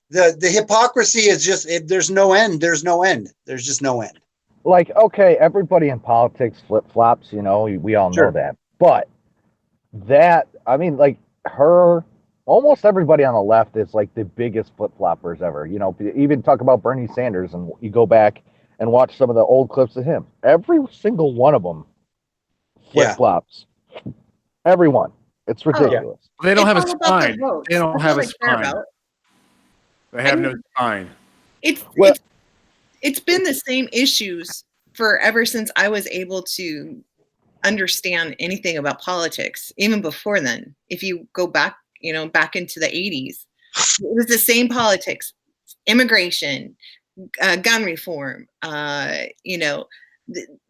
[SPEAKER 8] the hypocrisy is just, there's no end. There's no end. There's just no end.
[SPEAKER 4] Like, okay, everybody in politics flip-flops, we all know that. But almost everybody on the left is like the biggest flip-floppers ever. Even talk about Bernie Sanders, and you go back and watch some of the old clips of him. Every single one of them flip-flops. Yeah. Everyone. It's ridiculous.
[SPEAKER 1] They don't have a spine. They don't have a spine. They have no spine.
[SPEAKER 2] It's been the same issues ever since I was able to understand anything about politics, even before then. If you go back, back into the 80s, it was the same politics, immigration, gun reform,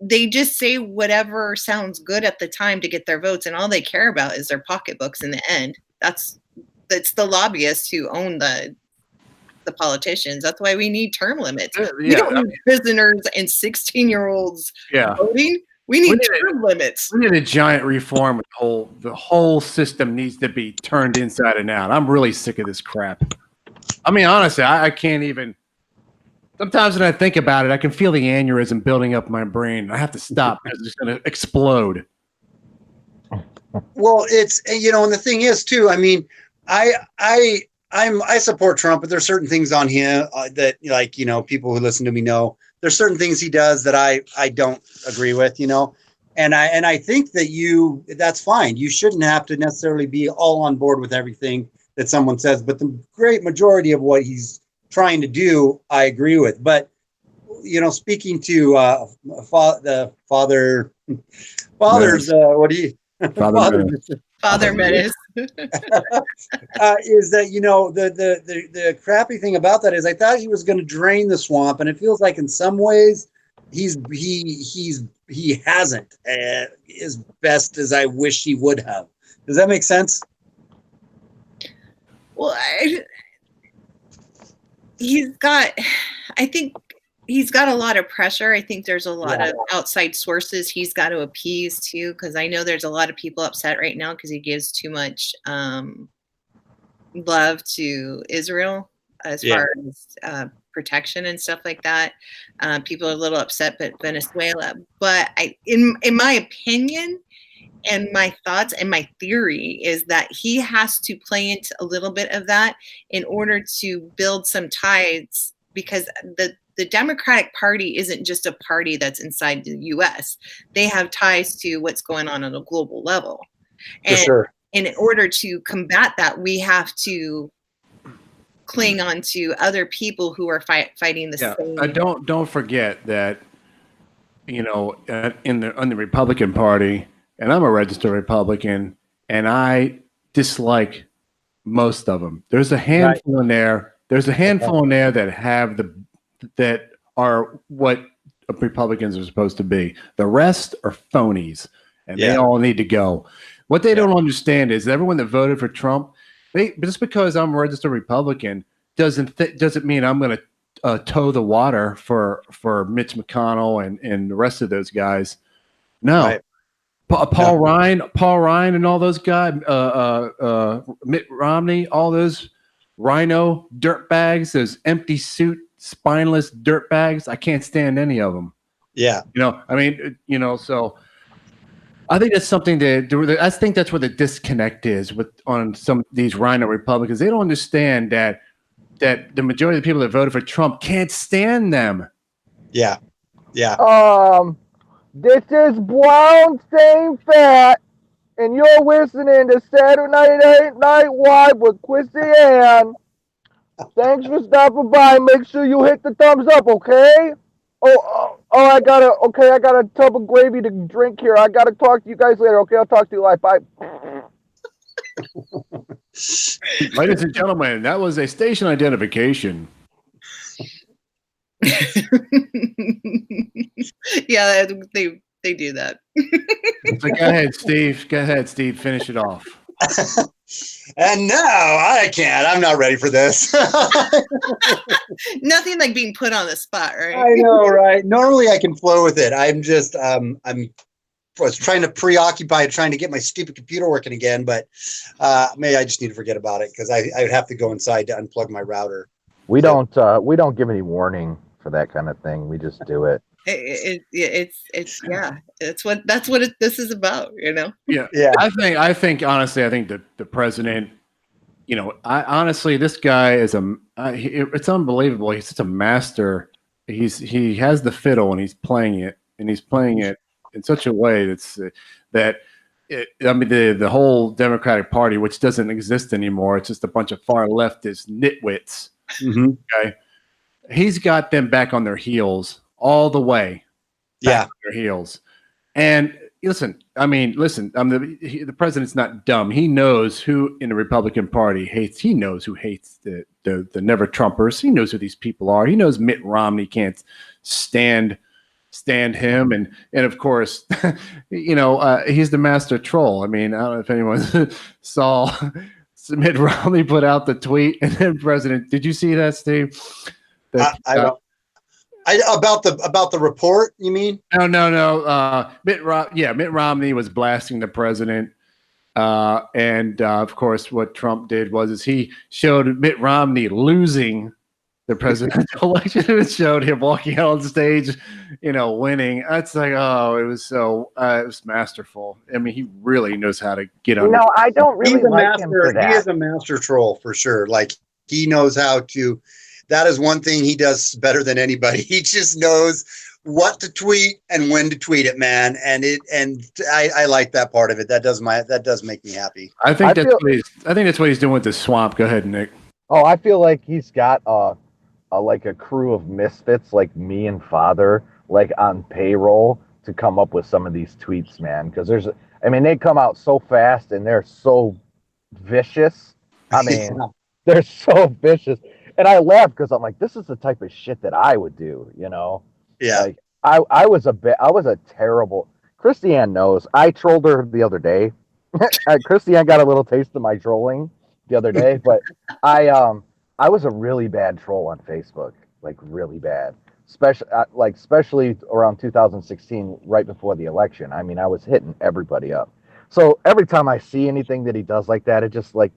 [SPEAKER 2] they just say whatever sounds good at the time to get their votes, and all they care about is their pocketbooks in the end. That's the lobbyists who own the politicians. That's why we need term limits. We don't need prisoners and 16-year-olds voting. We need term limits.
[SPEAKER 1] We need a giant reform. The whole system needs to be turned inside and out. I'm really sick of this crap. I mean, honestly, I can't even. Sometimes when I think about it, I can feel the aneurysm building up in my brain. I have to stop because it's going to explode.
[SPEAKER 8] Well, it's, you know, and the thing is too, I mean, I support Trump, but there's certain things on him that, like, you know, people who listen to me know there's certain things he does that I don't agree with, you know, and I think that that's fine. You shouldn't have to necessarily be all on board with everything that someone says, but the great majority of what he's trying to do, I agree with. But, you know, speaking to the father's, what do you?
[SPEAKER 2] Father Menace.
[SPEAKER 8] Is that, you know, the crappy thing about that is I thought he was going to drain the swamp, and it feels like in some ways he hasn't as best as I wish he would have. Does that make sense?
[SPEAKER 2] Well, I think he's got a lot of pressure. I think there's a lot of outside sources he's got to appease too, because I know there's a lot of people upset right now because he gives too much love to Israel as far as protection and stuff like that. People are a little upset at Venezuela, but in my opinion and my thoughts and my theory is that he has to play into a little bit of that in order to build some ties, because the Democratic Party isn't just a party that's inside the U.S. They have ties to what's going on a global level. And in order to combat that, we have to cling on to other people who are fighting the same.
[SPEAKER 1] Don't forget that, you know, on the Republican Party, and I'm a registered Republican, and I dislike most of them. There's a handful in there. There's a handful in there that are what Republicans are supposed to be. The rest are phonies, and they all need to go. What they don't understand is everyone that voted for Trump, just because I'm a registered Republican doesn't mean I'm going to toe the water for Mitch McConnell and the rest of those guys. No. Right. Paul Ryan and all those guys, Mitt Romney, all those rhino dirtbags, those empty suit, spineless dirtbags. I can't stand any of them. Yeah. You know, I mean, you know, so I think that's something I think that's where the disconnect is on some of these rhino Republicans. They don't understand that the majority of the people that voted for Trump can't stand them. Yeah. Yeah.
[SPEAKER 9] This is Brown Staying Fat, and you're listening to Saturday Night Live with Chrissy Ann. Thanks for stopping by. Make sure you hit the thumbs up, okay? I got a tub of gravy to drink here. I gotta talk to you guys later, okay? I'll talk to you live. Bye.
[SPEAKER 1] Ladies and gentlemen, that was a station identification.
[SPEAKER 2] Yeah, they do that.
[SPEAKER 1] So go ahead, Steve. Finish it off.
[SPEAKER 8] And now I can't. I'm not ready for this.
[SPEAKER 2] Nothing like being put on the spot, right?
[SPEAKER 8] I know, right? Normally I can flow with it. I'm just I was trying to trying to get my stupid computer working again, but maybe I just need to forget about it because I would have to go inside to unplug my router.
[SPEAKER 4] We don't give any warning for that kind of thing. We just do it.
[SPEAKER 2] That's what this is about, you know.
[SPEAKER 1] Yeah. I think honestly, that the president, you know, this guy is it's unbelievable. He's such a master. He has the fiddle and he's playing it in such a way the whole Democratic Party, which doesn't exist anymore, it's just a bunch of far leftist nitwits. Mm-hmm. Okay, he's got them back on their heels all the way. Back on their heels. And the president's not dumb. He knows who in the Republican Party hates. He knows who hates the never Trumpers. He knows who these people are. He knows Mitt Romney can't stand stand him, and of course, he's the master troll. I mean, I don't know if anyone saw Mitt Romney put out the tweet, and then President. Did you see that, Steve?
[SPEAKER 8] I don't. About the report, you mean?
[SPEAKER 1] No. Mitt Romney was blasting the president, and of course, what Trump did was he showed Mitt Romney losing the presidential election, and it showed him walking out on stage, winning. That's like, oh, it was masterful. I mean, he really knows how to get on.
[SPEAKER 4] No, I don't really like him for that.
[SPEAKER 8] He is a master troll for sure. Like, he knows how to. That is one thing he does better than anybody. He just knows what to tweet and when to tweet it, man. And I like that part of it. That does make me happy.
[SPEAKER 1] I think that's what he's doing with the swamp. Go ahead, Nick.
[SPEAKER 10] Oh, I feel like he's got like a crew of misfits like me and Father, like on payroll to come up with some of these tweets, man. Because they come out so fast and they're so vicious. I mean, they're so vicious. And I laugh because I'm like, this is the type of shit that I would do,
[SPEAKER 8] Yeah.
[SPEAKER 10] Like I was a terrible. Christiane knows. I trolled her the other day. Christiane got a little taste of my trolling the other day, but I was a really bad troll on Facebook, like really bad. Especially around 2016, right before the election. I mean, I was hitting everybody up. So every time I see anything that he does like that, it just like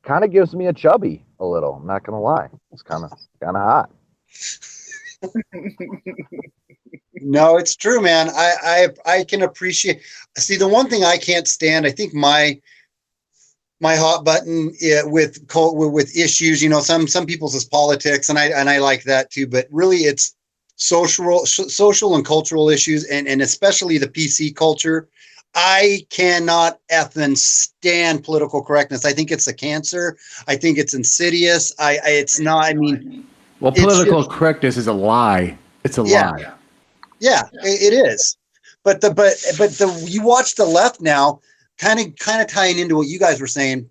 [SPEAKER 10] kind of gives me a chubby a little. I'm not gonna lie, it's kind of hot.
[SPEAKER 8] No, it's true, man. I can appreciate. See, the one thing I can't stand, I think my hot button with issues, some people's is politics, and I like that too. But really, it's social and cultural issues, and especially the PC culture. I cannot effing stand political correctness. I think it's a cancer. I think it's insidious. It's not. I mean,
[SPEAKER 1] well, political correctness is a lie. It's a lie.
[SPEAKER 8] Yeah, it is. But you watch the left now, kind of tying into what you guys were saying.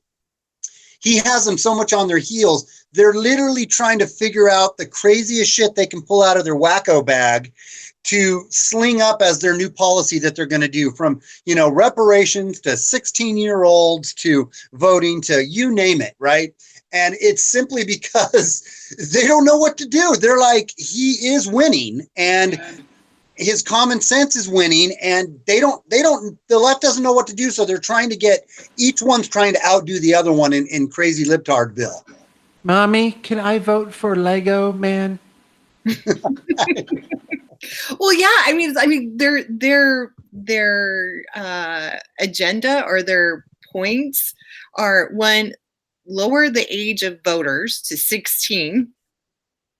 [SPEAKER 8] He has them so much on their heels. They're literally trying to figure out the craziest shit they can pull out of their wacko bag to sling up as their new policy that they're going to do, from, reparations to 16-year-olds to voting to you name it, right? And it's simply because they don't know what to do. They're like, he is winning and his common sense is winning, and the left doesn't know what to do. So they're trying to each one's trying to outdo the other one in crazy libtardville.
[SPEAKER 1] Mommy, can I vote for Lego Man?
[SPEAKER 2] Well, yeah, I mean, their agenda or their points are, one, lower the age of voters to 16,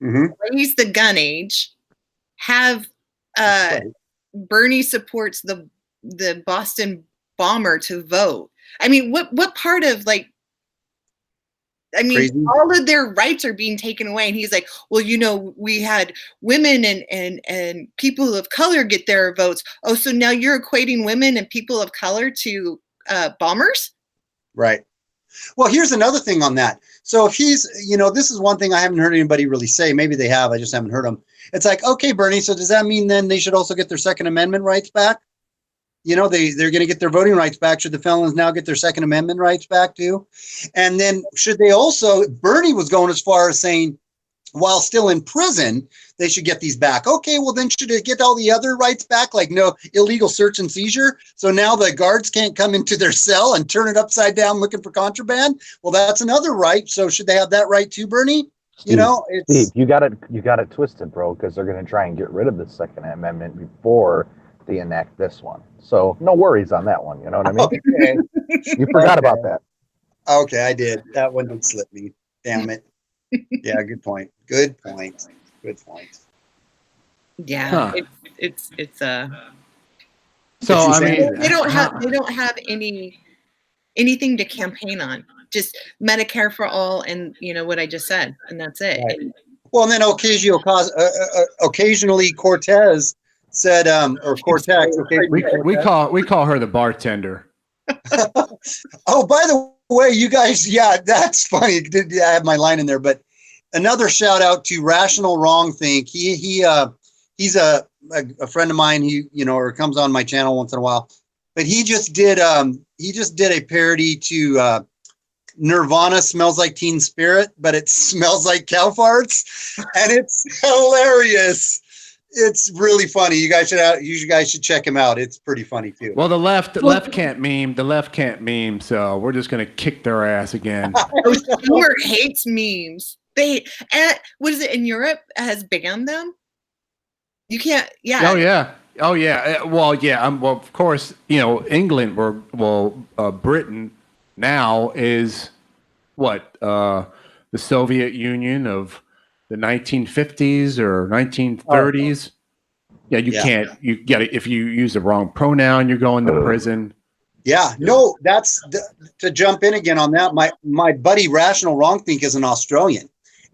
[SPEAKER 2] raise the gun age, have Bernie supports the Boston bomber to vote. I mean, what part of crazy? All of their rights are being taken away. And he's like, well, we had women and people of color get their votes. Oh, so now you're equating women and people of color to bombers?
[SPEAKER 8] Right. Well, here's another thing on that. So if he's, this is one thing I haven't heard anybody really say. Maybe they have. I just haven't heard them. It's like, okay, Bernie, so does that mean then they should also get their Second Amendment rights back? They're going to get their voting rights back. Should the felons now get their Second Amendment rights back too? And then should they also, Bernie was going as far as saying, while still in prison, they should get these back. Okay, well then should they get all the other rights back? Like no illegal search and seizure. So now the guards can't come into their cell and turn it upside down looking for contraband. Well, that's another right. So should they have that right too, Bernie?
[SPEAKER 10] Steve, you got it twisted, bro, because they're going to try and get rid of the Second Amendment before they enact this one. So no worries on that one. You know what I mean?
[SPEAKER 8] Okay.
[SPEAKER 10] You forgot about that.
[SPEAKER 8] Okay, I did. That one did slip me. Damn it. Yeah, good point. Good point.
[SPEAKER 2] Yeah, it's
[SPEAKER 1] So I mean,
[SPEAKER 2] they don't have anything to campaign on. Just Medicare for all, and what I just said, and that's it.
[SPEAKER 8] Right. Well, and then occasionally Cortez said, or Cortex. Okay,
[SPEAKER 1] we call her the bartender.
[SPEAKER 8] Oh, by the way, you guys, yeah, that's funny. I have my line in there, but another shout out to Rational Wrong Think. He's a a friend of mine, or comes on my channel once in a while, but he just did a parody to Nirvana Smells Like Teen Spirit, but it smells like cow farts, and it's hilarious. It's really funny. You guys should check him out. It's pretty funny too.
[SPEAKER 1] Well, the left can't meme. The left can't meme, so we're just gonna kick their ass again.
[SPEAKER 2] Boomer hates memes. What is it in Europe has banned them? You can't. Yeah.
[SPEAKER 1] Oh yeah. Well, yeah. Well, of course, England Britain now is what the Soviet Union of the 1950s or 1930s. Yeah, you can't. You get it if you use the wrong pronoun, you're going to prison.
[SPEAKER 8] Yeah, no, to jump in again on that. My buddy Rational Wrongthink is an Australian,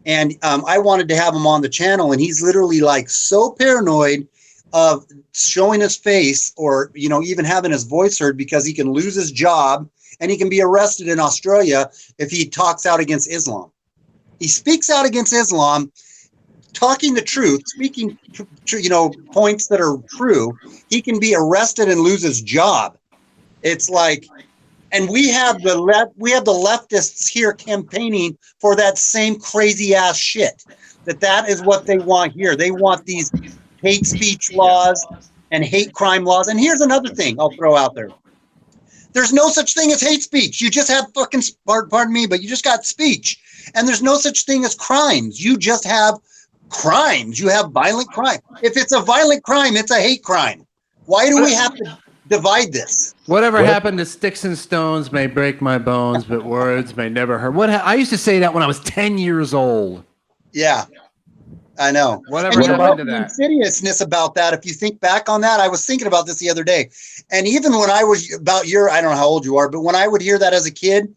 [SPEAKER 8] and I wanted to have him on the channel, and he's literally like so paranoid of showing his face or even having his voice heard because he can lose his job and he can be arrested in Australia if he talks out against Islam. He speaks out against Islam, talking the truth, speaking points that are true. He can be arrested and lose his job. It's like, and we have the leftists here campaigning for that same crazy ass shit. That is what they want here. They want these hate speech laws and hate crime laws. And here's another thing I'll throw out there. There's no such thing as hate speech. You just have pardon me, but you just got speech. And there's no such thing as crimes. You just have crimes. You have violent crime. If it's a violent crime, it's a hate crime. Why do we have to divide this?
[SPEAKER 1] Whatever happened to sticks and stones may break my bones, but words may never hurt. I used to say that when I was 10 years old.
[SPEAKER 8] Yeah, I know.
[SPEAKER 1] Whatever happened to
[SPEAKER 8] the
[SPEAKER 1] that?
[SPEAKER 8] insidiousness about that, if you think back on that, I was thinking about this the other day. And even when I was I don't know how old you are, but when I would hear that as a kid,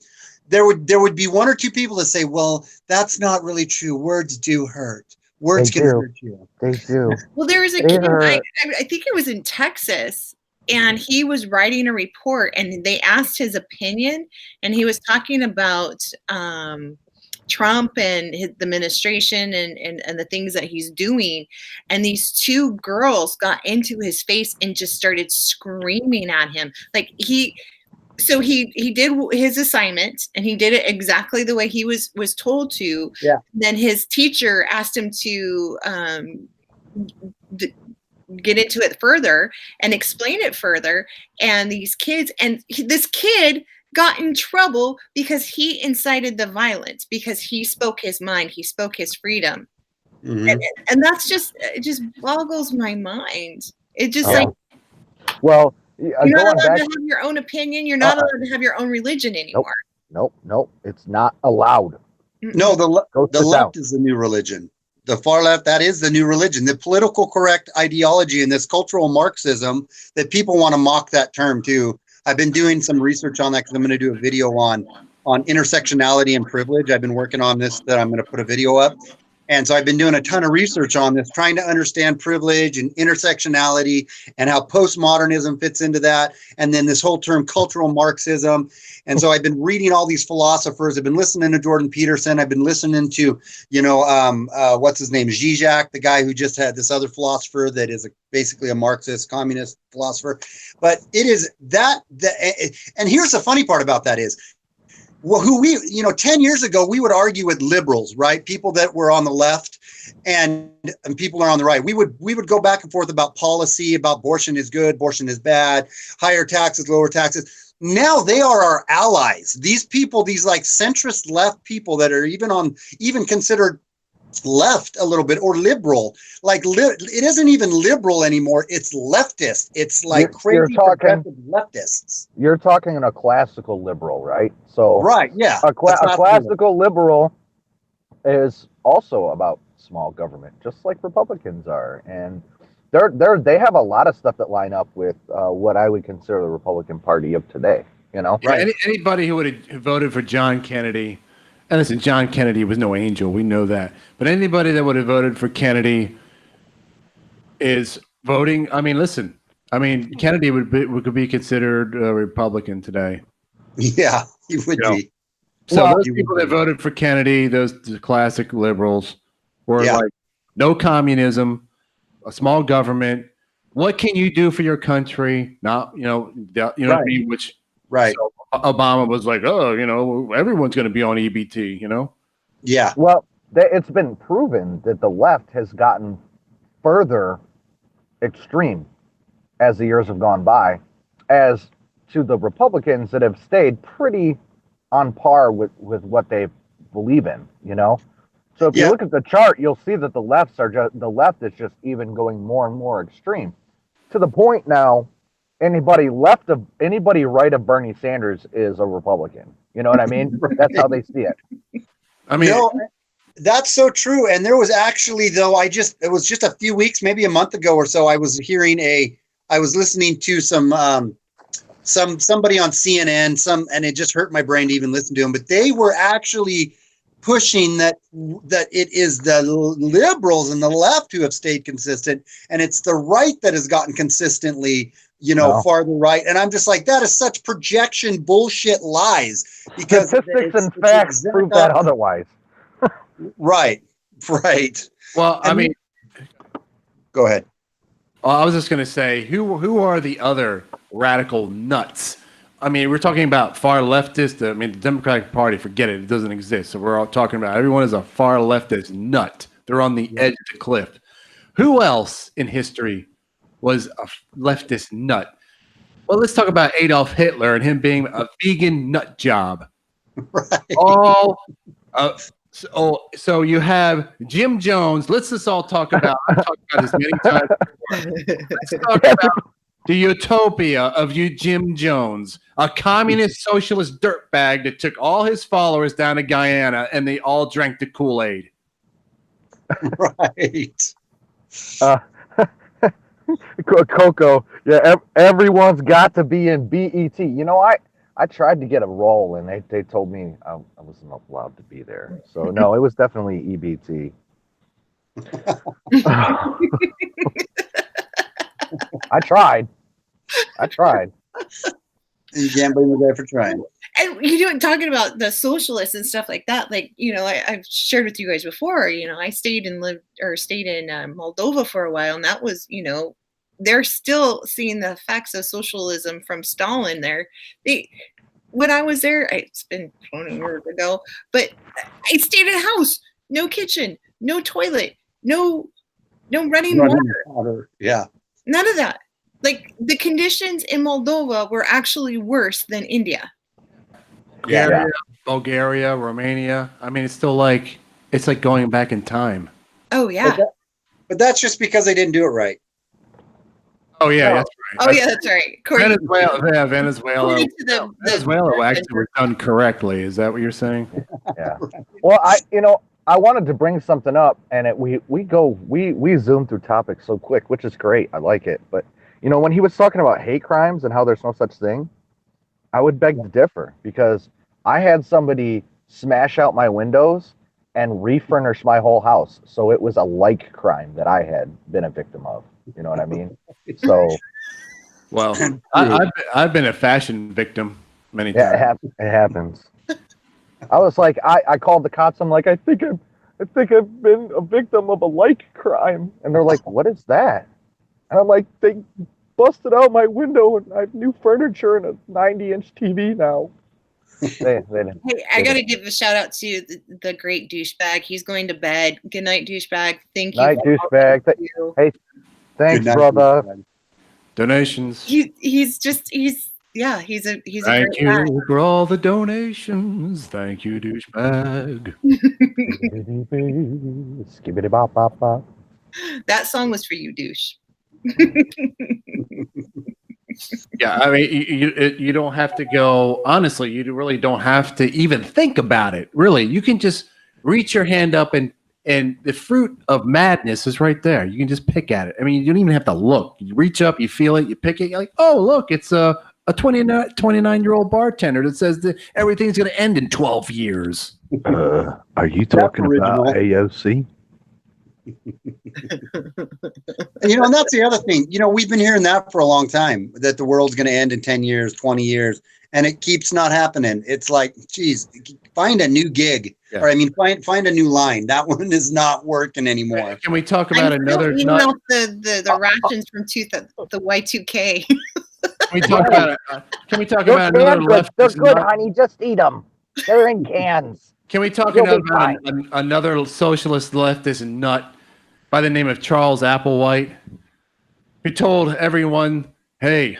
[SPEAKER 8] there would be one or two people that say, well, that's not really true. Words do hurt. Words can hurt you.
[SPEAKER 10] They do.
[SPEAKER 2] Well, there was a kid, I think it was in Texas, and he was writing a report, and they asked his opinion, and he was talking about Trump and the administration and the things that he's doing. And these two girls got into his face and just started screaming at him. Like he did his assignment and he did it exactly the way he was told to.
[SPEAKER 8] Yeah.
[SPEAKER 2] Then his teacher asked him to get into it further and explain it further. And this kid got in trouble because he incited the violence, because he spoke his mind, he spoke his freedom. Mm-hmm. And that's it just boggles my mind. It just
[SPEAKER 10] well,
[SPEAKER 2] you're not allowed to have your own opinion. You're not allowed to have your own religion anymore.
[SPEAKER 10] Nope. It's not allowed.
[SPEAKER 8] No, the left is the new religion. The far left, that is the new religion. The political correct ideology and this cultural Marxism that people want to mock that term too. I've been doing some research on that because I'm going to do a video on intersectionality and privilege. I've been working on this that I'm going to put a video up. And so I've been doing a ton of research on this, trying to understand privilege and intersectionality and how postmodernism fits into that. And then this whole term cultural Marxism. And so I've been reading all these philosophers. I've been listening to Jordan Peterson. I've been listening to, what's his name? Zizek, the guy who just had this other philosopher that is basically a Marxist communist philosopher. But it is and here's the funny part about that is, well, 10 years ago, we would argue with liberals, right? People that were on the left and people are on the right. We would go back and forth about policy, about abortion is good, abortion is bad, higher taxes, lower taxes. Now they are our allies. These people, these like centrist left people that are even considered left a little bit or liberal, it isn't even liberal anymore. It's leftist. It's like crazy progressive leftists.
[SPEAKER 10] You're talking a classical liberal, right? So
[SPEAKER 8] right, yeah.
[SPEAKER 10] A classical liberal is also about small government, just like Republicans are, and they have a lot of stuff that line up with what I would consider the Republican Party of today.
[SPEAKER 1] Right. Anybody who would have voted for John Kennedy. And listen, John Kennedy was no angel. We know that. But anybody that would have voted for Kennedy is voting. I mean, listen. I mean, Kennedy could be considered a Republican today.
[SPEAKER 8] Yeah, he would be.
[SPEAKER 1] So those people that voted for Kennedy, those classic liberals, were like no communism, a small government. What can you do for your country? Not, what I mean? Which,
[SPEAKER 8] right.
[SPEAKER 1] So Obama was like, oh, everyone's going to be on EBT,
[SPEAKER 8] Yeah.
[SPEAKER 10] Well, it's been proven that the left has gotten further extreme as the years have gone by, as to the Republicans that have stayed pretty on par with what they believe in, So if you look at the chart, you'll see that the left is just even going more and more extreme, to the point now anybody right of Bernie Sanders is a Republican. You know what I mean?
[SPEAKER 8] Right.
[SPEAKER 10] That's how they see it.
[SPEAKER 1] I mean,
[SPEAKER 8] no, that's so true. And there was actually, though, it was just a few weeks, maybe a month ago or so, I was listening to somebody on CNN, and it just hurt my brain to even listen to them, but they were actually pushing that it is the liberals and the left who have stayed consistent, and it's the right that has gotten consistently, farther right. And I'm just like, that is such projection bullshit lies, because
[SPEAKER 10] statistics and facts prove that otherwise.
[SPEAKER 8] Right.
[SPEAKER 1] Well, I mean,
[SPEAKER 8] go ahead.
[SPEAKER 1] I was just going to say, who are the other radical nuts? I mean, we're talking about far leftist. I mean, the Democratic Party, forget it. It doesn't exist. So we're all talking about everyone is a far leftist nut. They're on the edge of the cliff. Who else in history was a leftist nut? Well, let's talk about Adolf Hitler and him being a vegan nut job.
[SPEAKER 8] Right.
[SPEAKER 1] So you have Jim Jones. Let's just all talk about. I've talked about this many times before. Let's talk about the utopia of Jim Jones, a communist socialist dirtbag that took all his followers down to Guyana and they all drank the Kool-Aid.
[SPEAKER 8] Right.
[SPEAKER 10] Coco, yeah, everyone's got to be in BET. I tried to get a role, and they told me I wasn't allowed to be there. So, no, it was definitely EBT. I tried.
[SPEAKER 8] You can't blame the guy for trying.
[SPEAKER 2] And talking about the socialists and stuff like that, I've shared with you guys before, I stayed in Moldova for a while, and that was, they're still seeing the effects of socialism from Stalin there. When I was there, it's been 20 years ago, but I stayed in a house, no kitchen, no toilet, no running water.
[SPEAKER 8] Yeah.
[SPEAKER 2] None of that. Like, the conditions in Moldova were actually worse than India.
[SPEAKER 1] Yeah. Bulgaria, Romania. I mean, it's like going back in time.
[SPEAKER 2] Oh, yeah.
[SPEAKER 8] But that's just because they didn't do it right.
[SPEAKER 1] Oh, yeah, that's right.
[SPEAKER 2] Oh, yeah, that's right.
[SPEAKER 1] Venezuela
[SPEAKER 2] Venezuela
[SPEAKER 1] actually was done correctly. Is that what you're saying?
[SPEAKER 10] Yeah. Well, I wanted to bring something up, and we zoom through topics so quick, which is great. I like it. But, when he was talking about hate crimes and how there's no such thing, I would beg to differ, because I had somebody smash out my windows and refurnish my whole house. So it was a like crime that I had been a victim of. You know what I mean? So,
[SPEAKER 1] well, I've been a fashion victim many times.
[SPEAKER 10] Yeah, it happens. I was like, I called the cops. I'm like, I think I've been a victim of a like crime, and they're like, what is that? And I'm like, they busted out my window, and I have new furniture and a 90-inch TV now.
[SPEAKER 2] Hey, I got to give a shout out to the great douchebag. He's going to bed. Good night, douchebag. Thank you.
[SPEAKER 10] Night, douchebag. Hey, thanks, brother.
[SPEAKER 8] Douchebag.
[SPEAKER 1] Donations.
[SPEAKER 2] He's a
[SPEAKER 1] Thank
[SPEAKER 2] great guy.
[SPEAKER 1] you for all the donations. Thank you, douchebag.
[SPEAKER 10] Skibbity bop bop bop.
[SPEAKER 2] That song was for you, douche.
[SPEAKER 1] Yeah, I mean, you don't have to go. Honestly, you really don't have to even think about it. Really, you can just reach your hand up, and the fruit of madness is right there. You can just pick at it. I mean, you don't even have to look. You reach up, you feel it, you pick it. You're like, oh, look, it's a 29-year-old bartender that says that everything's going to end in 12 years.
[SPEAKER 4] Are you talking about AOC?
[SPEAKER 8] And that's the other thing. We've been hearing that for a long time, that the world's going to end in 10 years, 20 years, and it keeps not happening. It's like, geez, find a new gig,
[SPEAKER 1] Yeah.
[SPEAKER 8] or I mean, find a new line. That one is not working anymore.
[SPEAKER 1] Can we talk about
[SPEAKER 2] I'm
[SPEAKER 1] another?
[SPEAKER 2] still eating
[SPEAKER 1] Nut?
[SPEAKER 2] off the rations from the Y2K.
[SPEAKER 1] Can we talk about? Can we talk
[SPEAKER 10] They're
[SPEAKER 1] about another
[SPEAKER 10] canned goods. They're
[SPEAKER 1] leftist
[SPEAKER 10] good,
[SPEAKER 1] nut?
[SPEAKER 10] honey. Just eat them. They're in cans.
[SPEAKER 1] Can we talk
[SPEAKER 10] You'll be
[SPEAKER 1] about another socialist leftist nut by the name of Charles Applewhite? He told everyone, "Hey,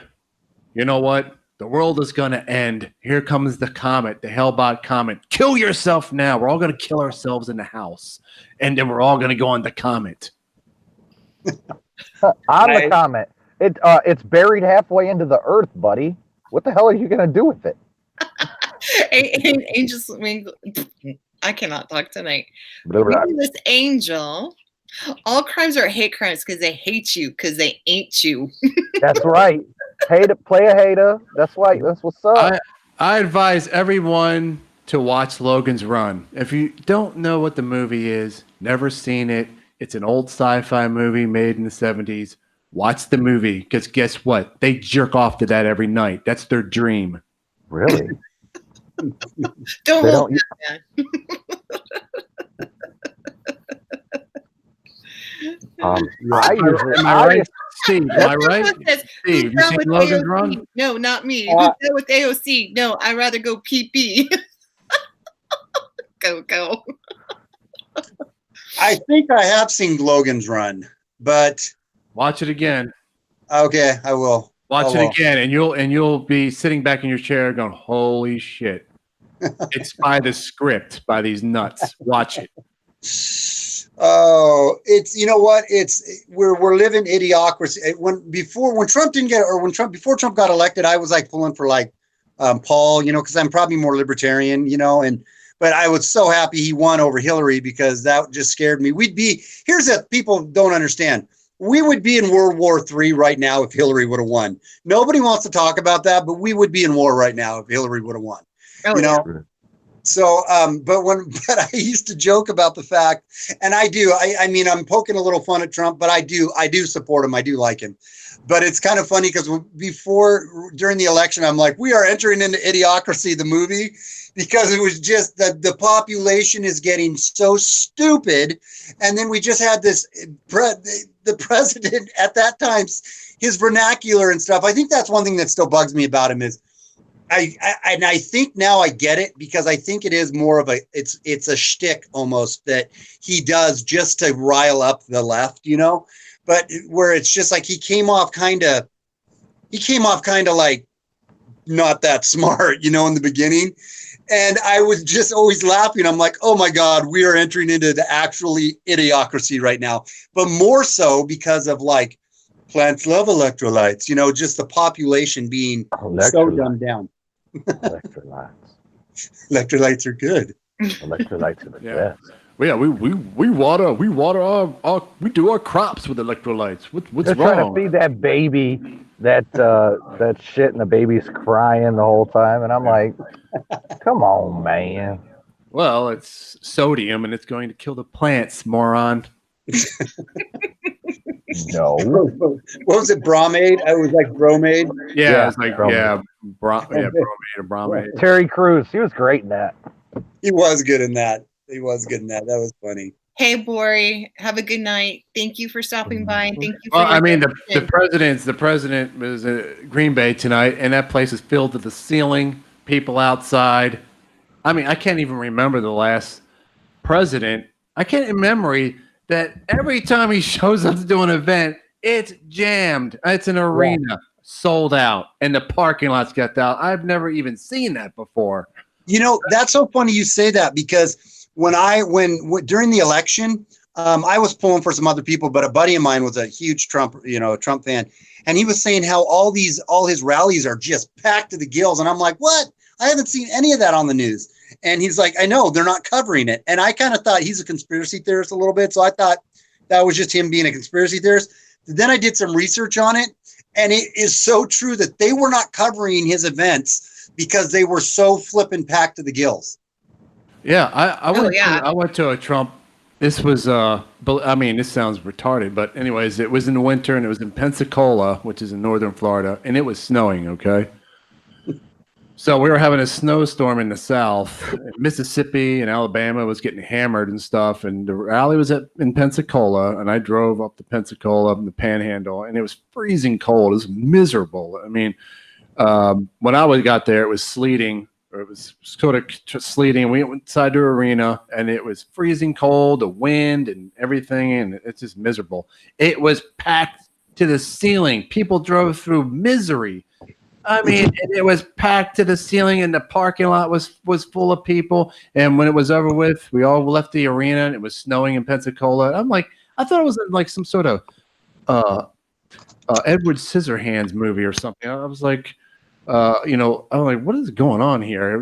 [SPEAKER 1] you know what? The world is going to end. Here comes the comet, the Hellbot comet. Kill yourself now. We're all going to kill ourselves in the house, and then we're all going to go on the comet."
[SPEAKER 10] On the comet. It's buried halfway into the earth, buddy. What the hell are you gonna do with it?
[SPEAKER 2] Angels, I cannot talk tonight.
[SPEAKER 10] Blah, blah.
[SPEAKER 2] This angel, all crimes are hate crimes because they hate you because they ain't you.
[SPEAKER 10] That's right. Hater, play a hater. That's right. That's what's up.
[SPEAKER 1] I advise everyone to watch Logan's Run. If you don't know what the movie is, never seen it, it's an old sci-fi movie made in the 70s. Watch the movie, because guess what? They jerk off to that every night. That's their dream.
[SPEAKER 10] Really?
[SPEAKER 2] Don't hold that, man.
[SPEAKER 1] Am I right? Steve, am I right? Steve, you seen Logan's
[SPEAKER 2] AOC?
[SPEAKER 1] Run?
[SPEAKER 2] No, not me. Who's done with AOC? No, I'd rather go pee. Go.
[SPEAKER 8] I think I have seen Logan's Run, but
[SPEAKER 1] Watch it again.
[SPEAKER 8] okay, I will.
[SPEAKER 1] Watch it again, and you'll be sitting back in your chair going, "Holy shit!" It's by the script, by these nuts. Watch it.
[SPEAKER 8] Oh, it's, you know what? It's we're living idiocracy. Before Trump got elected, I was like pulling for like Paul, because I'm probably more libertarian, but I was so happy he won over Hillary because that just scared me. Here's what people don't understand. We would be in World War III right now if Hillary would have won. Nobody wants to talk about that, but we would be in war right now if Hillary would have won.
[SPEAKER 2] Oh,
[SPEAKER 8] Yeah. So, but I used to joke about the fact, and I do. I mean, I'm poking a little fun at Trump, but I do support him. I do like him. But it's kind of funny because during the election, I'm like, we are entering into Idiocracy, the movie, because it was just that the population is getting so stupid. And then we just had the president at that time, his vernacular and stuff. I think that's one thing that still bugs me about him is I think now I get it, because I think it is more of it's a shtick almost that he does just to rile up the left, but where it's just like he came off kind of like not that smart, in the beginning. And I was just always laughing. I'm like, oh my God, we are entering into the actually Idiocracy right now. But more so because of like plants love electrolytes, just the population being so dumbed down.
[SPEAKER 10] Electrolytes.
[SPEAKER 8] Electrolytes are good.
[SPEAKER 10] Electrolytes are the best.
[SPEAKER 1] Well, yeah, we water our we do our crops with electrolytes. What's
[SPEAKER 10] They're
[SPEAKER 1] wrong?
[SPEAKER 10] trying to feed that baby that shit, and the baby's crying the whole time, and I'm like, come on, man.
[SPEAKER 1] Well, it's sodium, and it's going to kill the plants, moron.
[SPEAKER 10] No.
[SPEAKER 8] What was it? Bromade? I was like bromade.
[SPEAKER 1] Yeah, it's like
[SPEAKER 10] bromade.
[SPEAKER 1] bromade or bromade.
[SPEAKER 10] Terry Crews, he was great in that.
[SPEAKER 8] He was good in that. That was funny.
[SPEAKER 2] Hey, Bori, have a good night. Thank you for stopping by, and thank you. For
[SPEAKER 1] Well, I mean, the
[SPEAKER 2] question.
[SPEAKER 1] president was at Green Bay tonight, and that place is filled to the ceiling. People outside. I mean, I can't even remember the last president. I can't remember that every time he shows up to do an event, it's jammed. It's an arena sold out, and the parking lots get out. I've never even seen that before.
[SPEAKER 8] That's so funny you say that, because when during the election, I was pulling for some other people, but a buddy of mine was a huge Trump fan, and he was saying how all his rallies are just packed to the gills, and I'm like, what? I haven't seen any of that on the news. And he's like, I know, they're not covering it. And I kind of thought he's a conspiracy theorist a little bit, so I thought that was just him being a conspiracy theorist. Then I did some research on it, and it is so true that they were not covering his events because they were so flippin' packed to the gills.
[SPEAKER 1] Yeah, I went to a Trump. This was I mean, this sounds retarded, but anyways, it was in the winter, and it was in Pensacola, which is in northern Florida, and it was snowing. Okay, So we were having a snowstorm in the South. Mississippi and Alabama was getting hammered and stuff. And the rally was in Pensacola, and I drove up to Pensacola up in the Panhandle, and it was freezing cold. It was miserable. I mean, when I got there, it was sleeting. Or it was sort of sleeting. We went inside the arena, and it was freezing cold, the wind and everything, and it's just miserable. It was packed to the ceiling. People drove through misery. I mean, it was packed to the ceiling, and the parking lot was full of people. And when it was over with, we all left the arena, and it was snowing in Pensacola. I'm like, I thought it was like some sort of Edward Scissorhands movie or something. I was like, I'm like, what is going on here?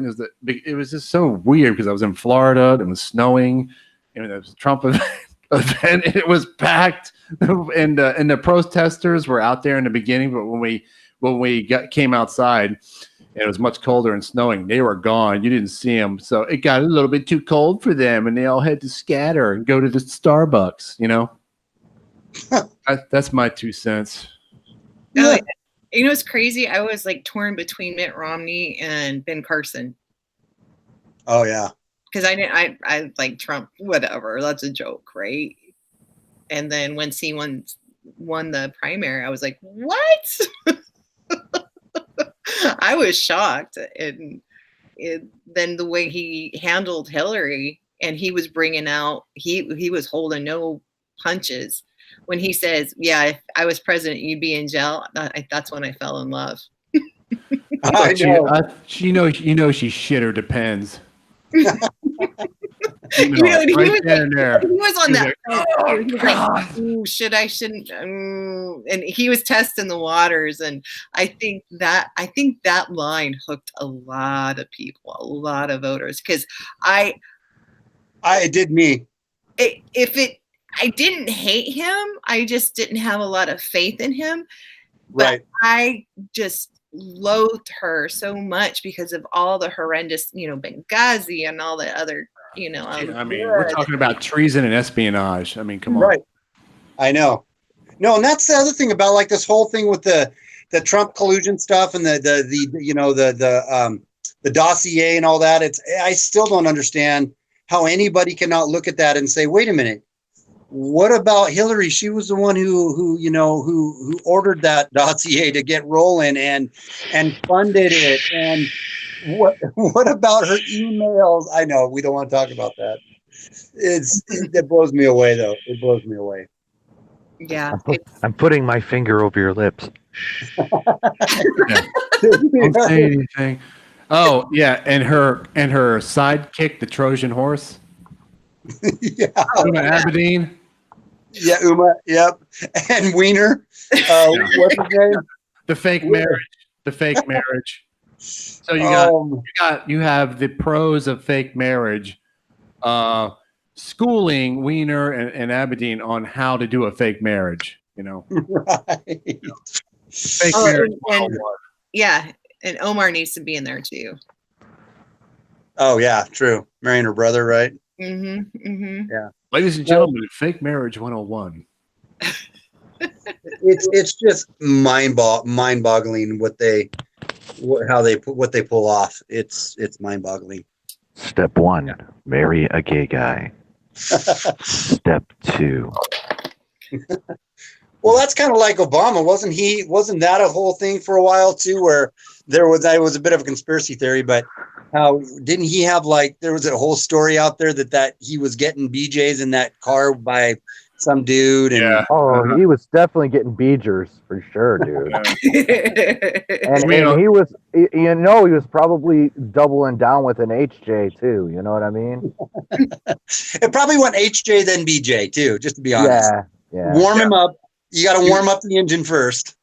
[SPEAKER 1] It was just so weird because I was in Florida. It was snowing, and it was a Trump event. It was packed, and the protesters were out there in the beginning, but when we came outside, and it was much colder and snowing, they were gone. You didn't see them, so it got a little bit too cold for them, and they all had to scatter and go to the Starbucks. That's my 2 cents.
[SPEAKER 2] Yeah. It's crazy. I was like torn between Mitt Romney and Ben Carson.
[SPEAKER 8] Oh yeah.
[SPEAKER 2] Because I like Trump, whatever. That's a joke, right? And then when he won the primary, I was like, what? I was shocked. And then the way he handled Hillary, and he was bringing out, he was holding no punches. When he says, yeah, if I was president, you'd be in jail. That's when I fell in love.
[SPEAKER 8] I know.
[SPEAKER 1] She shit or depends.
[SPEAKER 2] He was on that. He was like, ooh, shouldn't. And he was testing the waters. And I think that line hooked a lot of people, a lot of voters. Because
[SPEAKER 8] it did me.
[SPEAKER 2] I didn't hate him. I just didn't have a lot of faith in him. But
[SPEAKER 8] Right.
[SPEAKER 2] I just loathed her so much because of all the horrendous, Benghazi and all the other,
[SPEAKER 1] I mean, we're talking about treason and espionage. I mean, come on.
[SPEAKER 8] Right. I know. No, and that's the other thing about like this whole thing with the Trump collusion stuff and the dossier and all that. I still don't understand how anybody cannot look at that and say, wait a minute. What about Hillary? She was the one who ordered that dossier to get rolling and funded it. And what about her emails? I know we don't want to talk about that. It blows me away, though. It blows me away.
[SPEAKER 2] Yeah.
[SPEAKER 4] I'm putting my finger over your lips.
[SPEAKER 1] Don't say anything. Oh yeah, and her sidekick, the Trojan horse.
[SPEAKER 8] Yeah.
[SPEAKER 1] Uma Abedin.
[SPEAKER 8] Yeah, Uma. Yep. And Wiener. What's his name?
[SPEAKER 1] The fake marriage. The fake marriage. So you have the pros of fake marriage, schooling Wiener and Abedin on how to do a fake marriage.
[SPEAKER 8] Right.
[SPEAKER 1] Fake marriage.
[SPEAKER 2] Yeah, and Omar needs to be in there too.
[SPEAKER 8] Oh yeah, true. Marrying her brother, right?
[SPEAKER 2] Mm-hmm. Mm-hmm.
[SPEAKER 8] Yeah.
[SPEAKER 1] Ladies and gentlemen, fake marriage 101.
[SPEAKER 8] It's just mind-boggling what they pull off. It's mind-boggling.
[SPEAKER 4] Step 1, marry a gay guy. Step 2.
[SPEAKER 8] Well, that's kind of like Obama, wasn't that a whole thing for a while too, where that was a bit of a conspiracy theory, but how didn't he have there was a whole story out there that he was getting BJs in that car by some dude, and
[SPEAKER 1] Yeah.
[SPEAKER 10] Oh, he was definitely getting Beegers for sure, dude. And
[SPEAKER 1] Yeah.
[SPEAKER 10] he was, he was probably doubling down with an HJ too. You know what I mean?
[SPEAKER 8] it probably went HJ then BJ too, just to be honest.
[SPEAKER 10] Yeah.
[SPEAKER 8] Warm him up. You got to warm up the engine first.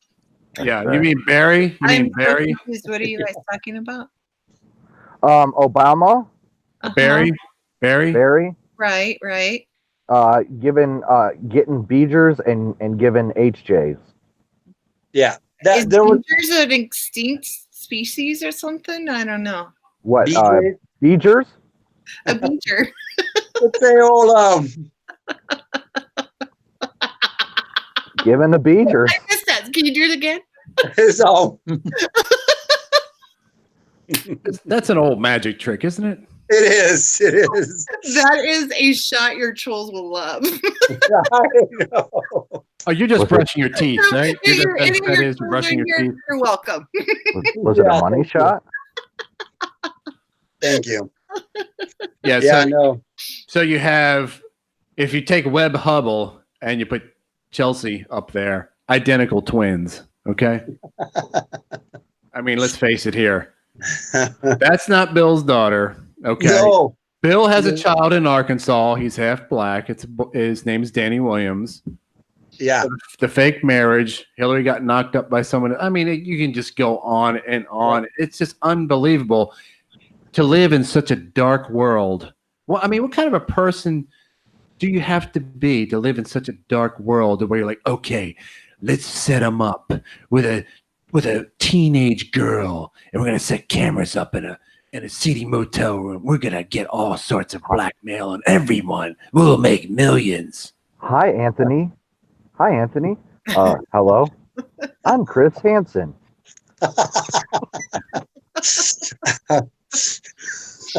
[SPEAKER 1] Yeah, you mean Barry? You mean Barry?
[SPEAKER 2] What are you guys talking about?
[SPEAKER 10] Obama,
[SPEAKER 2] Uh-huh.
[SPEAKER 1] Barry?
[SPEAKER 10] Barry,
[SPEAKER 2] Right.
[SPEAKER 10] getting Beegers and giving HJs.
[SPEAKER 8] Yeah.
[SPEAKER 2] Is
[SPEAKER 8] There was
[SPEAKER 2] Beegers an extinct species or something? I don't know.
[SPEAKER 10] What?
[SPEAKER 8] BJs.
[SPEAKER 10] Beegers?
[SPEAKER 2] A beecher.
[SPEAKER 8] Let's say old
[SPEAKER 10] Giving the Beegers.
[SPEAKER 2] I missed that. Can you do it again?
[SPEAKER 8] so
[SPEAKER 1] That's an old magic trick, isn't it?
[SPEAKER 8] It is. It is.
[SPEAKER 2] That is a shot your trolls will love.
[SPEAKER 8] I know.
[SPEAKER 1] Oh, you're just
[SPEAKER 4] Was it-
[SPEAKER 1] brushing your teeth, right?
[SPEAKER 2] Hey,
[SPEAKER 1] You're
[SPEAKER 2] any
[SPEAKER 1] just,
[SPEAKER 2] of
[SPEAKER 1] that
[SPEAKER 2] your
[SPEAKER 1] is, you're brushing your
[SPEAKER 2] children,
[SPEAKER 1] teeth.
[SPEAKER 2] you're welcome.
[SPEAKER 10] Was it
[SPEAKER 8] Yeah,
[SPEAKER 10] a money
[SPEAKER 8] thank you.
[SPEAKER 10] shot?
[SPEAKER 8] Thank you.
[SPEAKER 1] Yeah.
[SPEAKER 8] Yeah,
[SPEAKER 1] So,
[SPEAKER 8] no.
[SPEAKER 1] so you have, if you take Webb Hubble and you put Chelsea up there, identical twins. Okay. I mean, let's face it here. That's not Bill's daughter. Okay.
[SPEAKER 8] No.
[SPEAKER 1] Bill has a
[SPEAKER 8] No.
[SPEAKER 1] child in Arkansas. He's half black. His name is Danny Williams.
[SPEAKER 8] Yeah.
[SPEAKER 1] The fake marriage. Hillary got knocked up by someone. I mean, you can just go on and on. It's just unbelievable to live in such a dark world. Well, I mean, what kind of a person do you have to be to live in such a dark world where you're like, okay, let's set them up with a teenage girl, and we're gonna set cameras up in a seedy motel room. We're gonna get all sorts of blackmail on everyone. We'll make millions.
[SPEAKER 10] Hi, Anthony. Hi, Anthony. Hello. I'm Chris Hansen.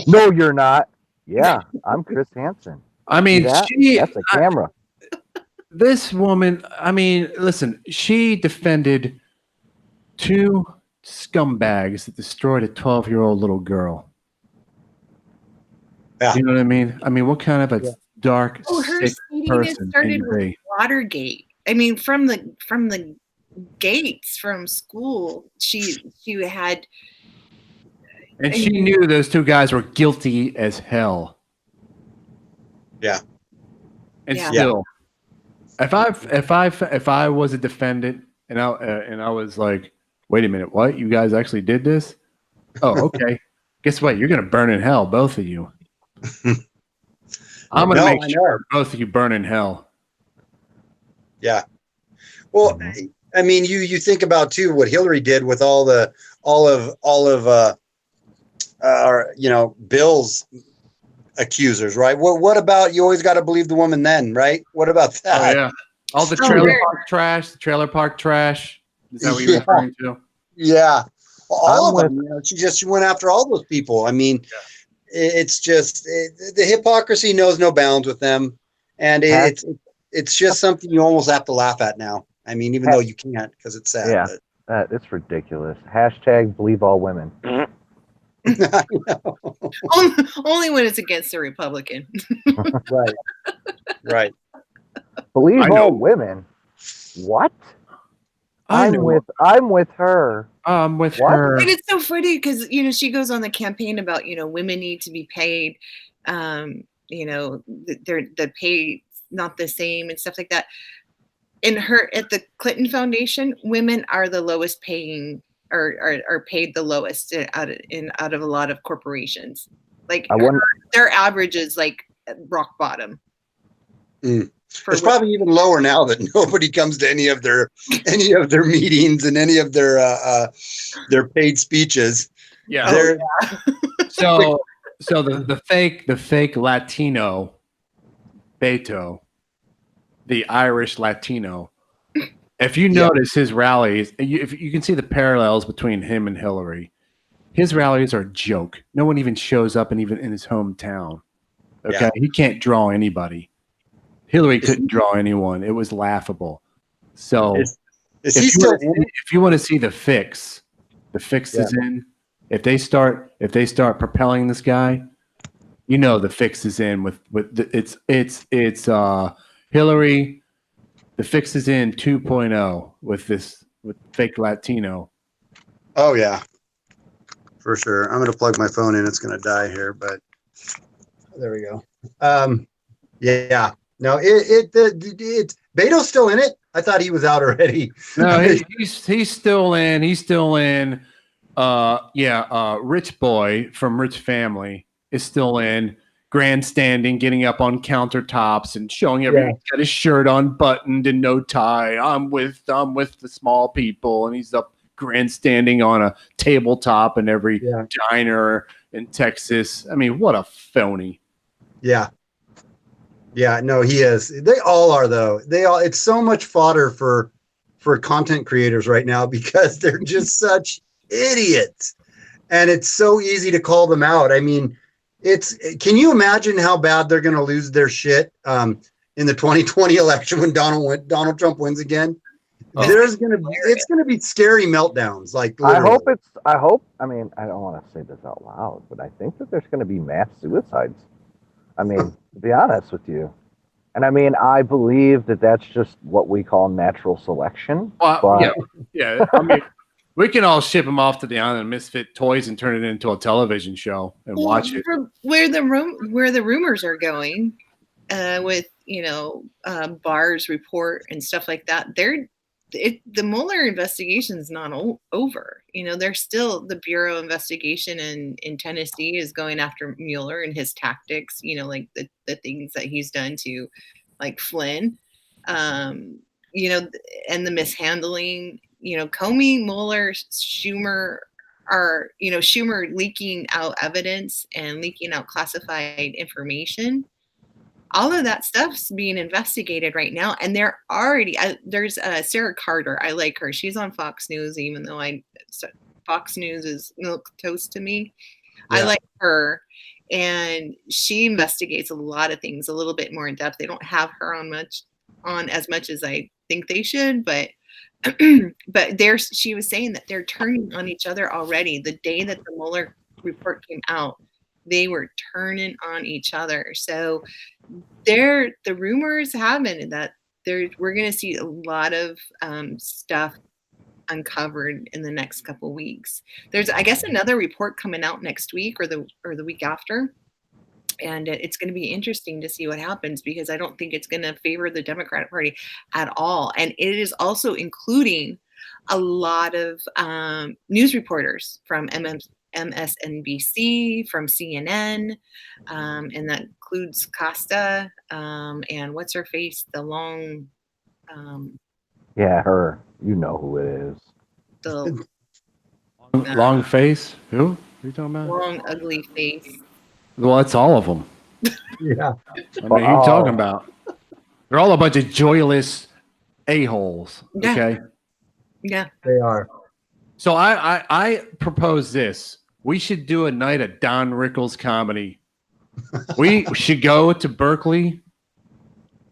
[SPEAKER 10] No, you're not. Yeah, I'm Chris Hansen.
[SPEAKER 1] I mean,
[SPEAKER 10] That's a camera.
[SPEAKER 1] This woman, I mean, listen, she defended two scumbags that destroyed a 12-year-old little girl.
[SPEAKER 8] Yeah.
[SPEAKER 1] You know what I mean? I mean, what kind of a dark,
[SPEAKER 2] Oh, her
[SPEAKER 1] sick
[SPEAKER 2] seediness
[SPEAKER 1] person can
[SPEAKER 2] started
[SPEAKER 1] you
[SPEAKER 2] with
[SPEAKER 1] be?
[SPEAKER 2] Watergate. I mean, from the gates from school, she had.
[SPEAKER 1] And she knew those two guys were guilty as hell.
[SPEAKER 8] Yeah.
[SPEAKER 1] And
[SPEAKER 2] Yeah.
[SPEAKER 1] still, if I was a defendant and I was like, wait a minute, what? You guys actually did this? Oh, okay. Guess what? You're gonna burn in hell, both of you. I'm gonna
[SPEAKER 8] No,
[SPEAKER 1] make
[SPEAKER 8] I
[SPEAKER 1] sure
[SPEAKER 8] know.
[SPEAKER 1] both of you burn in hell.
[SPEAKER 8] Yeah. Well, I mean, you think about too what Hillary did with all of Bill's accusers, right? What about, you always got to believe the woman then, right? What about
[SPEAKER 1] Oh
[SPEAKER 8] that?
[SPEAKER 1] yeah, all the
[SPEAKER 2] Oh,
[SPEAKER 1] trailer
[SPEAKER 2] yeah.
[SPEAKER 1] park trash. The trailer park trash. Is that what you're
[SPEAKER 8] Yeah.
[SPEAKER 1] referring to?
[SPEAKER 8] Yeah. All
[SPEAKER 10] I'm
[SPEAKER 8] of them. You know, she went after all those people. I mean, it's just the hypocrisy knows no bounds with them, and it's just something you almost have to laugh at now. I mean, even though you can't because it's sad.
[SPEAKER 10] Yeah. It's ridiculous. Hashtag believe all women.
[SPEAKER 8] But
[SPEAKER 2] Only when it's against a Republican.
[SPEAKER 8] right. Right.
[SPEAKER 10] Believe
[SPEAKER 1] I know.
[SPEAKER 10] all women. What?
[SPEAKER 1] I
[SPEAKER 10] I'm
[SPEAKER 1] know.
[SPEAKER 10] with her.
[SPEAKER 1] I'm with
[SPEAKER 10] What?
[SPEAKER 1] her.
[SPEAKER 2] And it's so funny because she goes on the campaign about women need to be paid, the pay not the same and stuff like that. At the Clinton Foundation, women are the lowest paying or are paid the lowest out of a lot of corporations. Like
[SPEAKER 10] I wonder.
[SPEAKER 2] their average is like rock bottom. For
[SPEAKER 8] It's probably even lower now that nobody comes to any of their meetings and any of their paid speeches.
[SPEAKER 1] Yeah.
[SPEAKER 8] They're-
[SPEAKER 1] So the fake Latino Beto, the Irish Latino. If you notice his rallies, if you can see the parallels between him and Hillary, his rallies are a joke. No one even shows up, and even in his hometown. Okay, he can't draw anybody. Hillary couldn't draw anyone. It was laughable. So
[SPEAKER 8] is he still in?
[SPEAKER 1] if you want to see the fix is in. If they start propelling this guy, the fix is in with it's Hillary. The fix is in 2.0 with fake Latino.
[SPEAKER 8] Oh yeah, for sure. I'm gonna plug my phone in. It's gonna die here, but there we go. Yeah. No, it's Beto's still in it. I thought he was out already.
[SPEAKER 1] No, he's still in. He's still in. Rich boy from rich family is still in, grandstanding, getting up on countertops and showing everyone he's got his shirt unbuttoned and no tie. I'm with the small people, and he's up grandstanding on a tabletop in every diner in Texas. I mean, what a phony.
[SPEAKER 8] Yeah. Yeah, no, he is. They all are though. It's so much fodder for content creators right now because they're just such idiots. and it's so easy to call them out. I mean, can you imagine how bad they're going to lose their shit in the 2020 election when Donald Trump wins again? It's going to be scary meltdowns. Like, literally.
[SPEAKER 10] I mean, I don't want to say this out loud, but I think that there's going to be mass suicides. I mean, to be honest with you. And I mean, I believe that that's just what we call natural selection.
[SPEAKER 1] Well, yeah. I mean, we can all ship them off to the island of misfit toys and turn it into a television show and watch it.
[SPEAKER 2] Where the rumors are going, with Barr's report and stuff like that, the Mueller investigation is not over. There's still the Bureau investigation in Tennessee is going after Mueller and his tactics, like the things that he's done to like Flynn, and the mishandling, Comey, Mueller, Schumer Schumer leaking out evidence and leaking out classified information. All of that stuff's being investigated right now, and they're already there's Sarah Carter. I like her. She's on Fox News, even though Fox News is milk toast to me. Yeah. I like her, and she investigates a lot of things a little bit more in depth. They don't have her on as much as I think they should, but she was saying that they're turning on each other already. The day that the Mueller report came out, they were turning on each other. So the rumors have it that we're going to see a lot of stuff uncovered in the next couple of weeks. There's, I guess, another report coming out next week or the week after. And it's going to be interesting to see what happens, because I don't think it's going to favor the Democratic Party at all. And it is also including a lot of news reporters from MSNBC, from CNN, and that includes Costa and what's her face, the long.
[SPEAKER 10] Yeah, her. You know who it is.
[SPEAKER 2] The
[SPEAKER 1] long face. Who are you talking about?
[SPEAKER 2] Long, ugly face.
[SPEAKER 1] Well, that's all of them.
[SPEAKER 8] Yeah.
[SPEAKER 1] I mean, who are you talking about? They're all a bunch of joyless a-holes. Okay.
[SPEAKER 2] Yeah.
[SPEAKER 8] They are.
[SPEAKER 1] So I propose this. We should do a night of Don Rickles comedy. We should go to Berkeley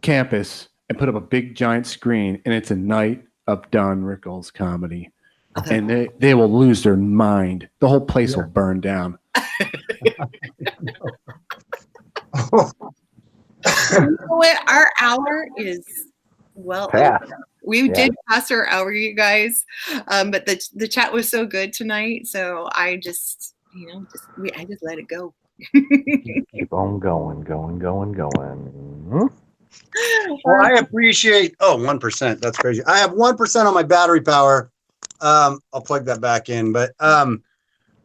[SPEAKER 1] campus and put up a big giant screen, and it's a night of Don Rickles comedy. And they will lose their mind. The whole place will burn down.
[SPEAKER 2] You know what? Our hour is over. We did pass our hour, you guys, but the chat was so good tonight, so I just I just let it go.
[SPEAKER 10] Keep on going.
[SPEAKER 8] Well, I appreciate 1%. That's crazy. I have 1% on my battery power. I'll plug that back in, but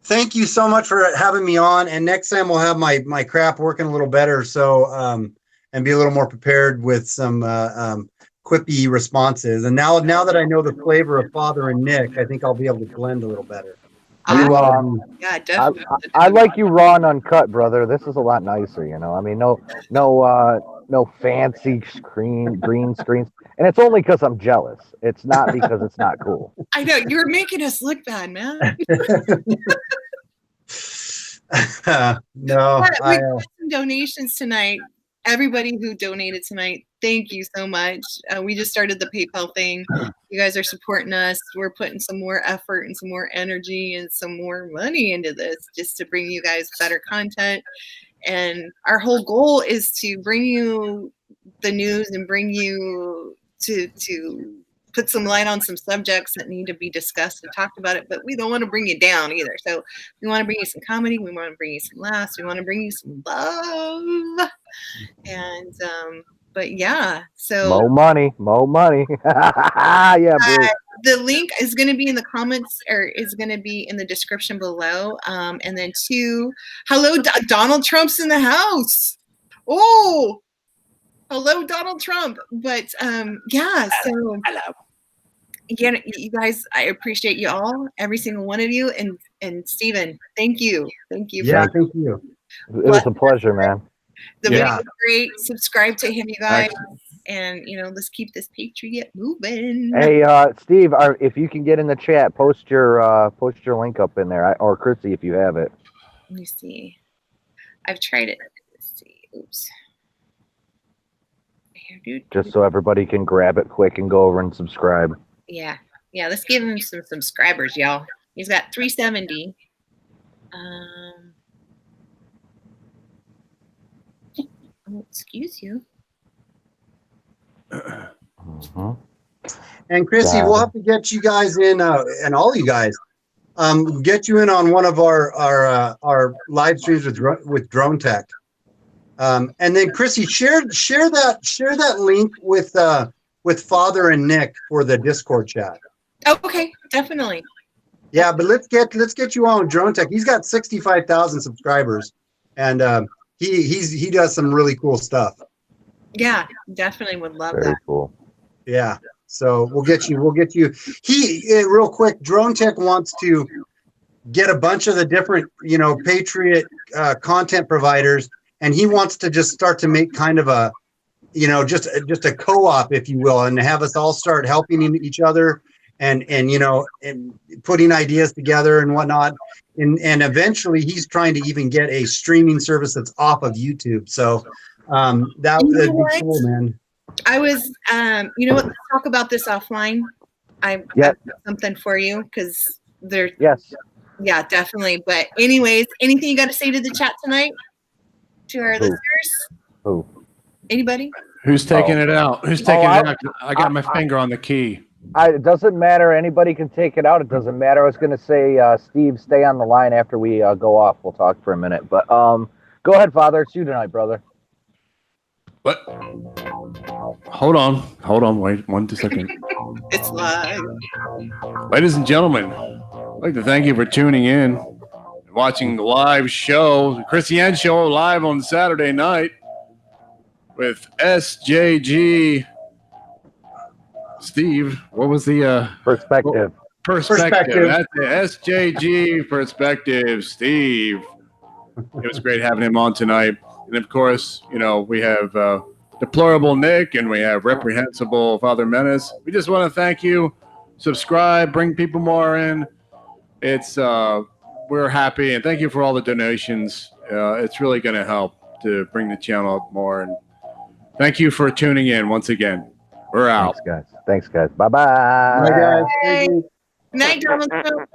[SPEAKER 8] thank you so much for having me on. And next time we'll have my crap working a little better, so and be a little more prepared with some quippy responses. And now that I know the flavor of Father and Nick, I think I'll be able to blend a little better.
[SPEAKER 2] Yeah, definitely.
[SPEAKER 10] I like you raw and uncut, brother. This is a lot nicer, I mean, no fancy green screens. And it's only because I'm jealous. It's not because it's not cool.
[SPEAKER 2] I know. You're making us look bad, man.
[SPEAKER 8] No.
[SPEAKER 2] We got some donations tonight. Everybody who donated tonight, thank you so much. We just started the PayPal thing. You guys are supporting us. We're putting some more effort and some more energy and some more money into this just to bring you guys better content. And our whole goal is to bring you the news and bring you to put some light on some subjects that need to be discussed and talked about it, but we don't want to bring you down either. So we want to bring you some comedy. We want to bring you some laughs. We want to bring you some love. And, but yeah, so.
[SPEAKER 10] More money. Yeah, bro.
[SPEAKER 2] The link is going to be in the comments, or is going to be in the description below. And then hello, Donald Trump's in the house. Oh, hello, Donald Trump. But yeah, so again, you guys, I appreciate you all, every single one of you, and Steven, thank you.
[SPEAKER 8] Thank you.
[SPEAKER 10] It was a pleasure, man.
[SPEAKER 2] The video was great. Subscribe to him, you guys. and let's keep this Patriot moving.
[SPEAKER 10] Hey, Steve, if you can get in the chat, post your link up in there, or Chrissy, if you have it.
[SPEAKER 2] Let me see. I've tried it. Let's see. Oops. Here, dude.
[SPEAKER 10] Just so everybody can grab it quick and go over and subscribe.
[SPEAKER 2] Yeah. Let's give him some subscribers, y'all. He's got 370. Oh, excuse you.
[SPEAKER 10] Mm-hmm.
[SPEAKER 8] And Chrissy, we'll have to get you guys in, and all you guys, get you in on one of our live streams with Drone Tech. And then Chrissy, share that link with Father and Nick for the Discord chat.
[SPEAKER 2] Okay, definitely.
[SPEAKER 8] Yeah, but let's get you on with Drone Tech. He's got 65,000 subscribers, and he does some really cool stuff.
[SPEAKER 2] Yeah, definitely would love
[SPEAKER 10] Very
[SPEAKER 2] that.
[SPEAKER 10] cool.
[SPEAKER 8] Yeah. So we'll get you. Real quick, Drone Tech wants to get a bunch of the different, Patriot content providers, and he wants to just start to make kind of a, just a co-op, if you will, and have us all start helping each other and putting ideas together and whatnot. And eventually he's trying to even get a streaming service that's off of YouTube. So that would be cool, man.
[SPEAKER 2] I was, let's talk about this offline. I've got something for you because there's.
[SPEAKER 10] Yes.
[SPEAKER 2] Yeah, definitely. But anyways, anything you got to say to the chat tonight? To our listeners?
[SPEAKER 10] Who?
[SPEAKER 2] Anybody?
[SPEAKER 1] Who's taking it out? Who's taking it out? I got my finger on the key.
[SPEAKER 10] It doesn't matter. Anybody can take it out. It doesn't matter. I was going to say, Steve, stay on the line after we go off. We'll talk for a minute. But go ahead, Father. It's you tonight, brother.
[SPEAKER 1] What? Hold on. Wait 1 second.
[SPEAKER 2] It's live.
[SPEAKER 1] Ladies and gentlemen, I'd like to thank you for tuning in and watching the live show, the Christiane Show, live on Saturday night with SJG. Steve, what was the
[SPEAKER 10] perspective?
[SPEAKER 1] Perspective. That's the SJG Perspective, Steve. It was great having him on tonight. And of course, we have Deplorable Nick and we have Reprehensible Father Menace. We just want to thank you. Subscribe, bring people more in. It's we're happy, and thank you for all the donations. It's really going to help to bring the channel up more. And thank you for tuning in once again. We're out.
[SPEAKER 10] Thanks, guys. Bye-bye.
[SPEAKER 8] Bye, guys.
[SPEAKER 2] Night, Drama Scope.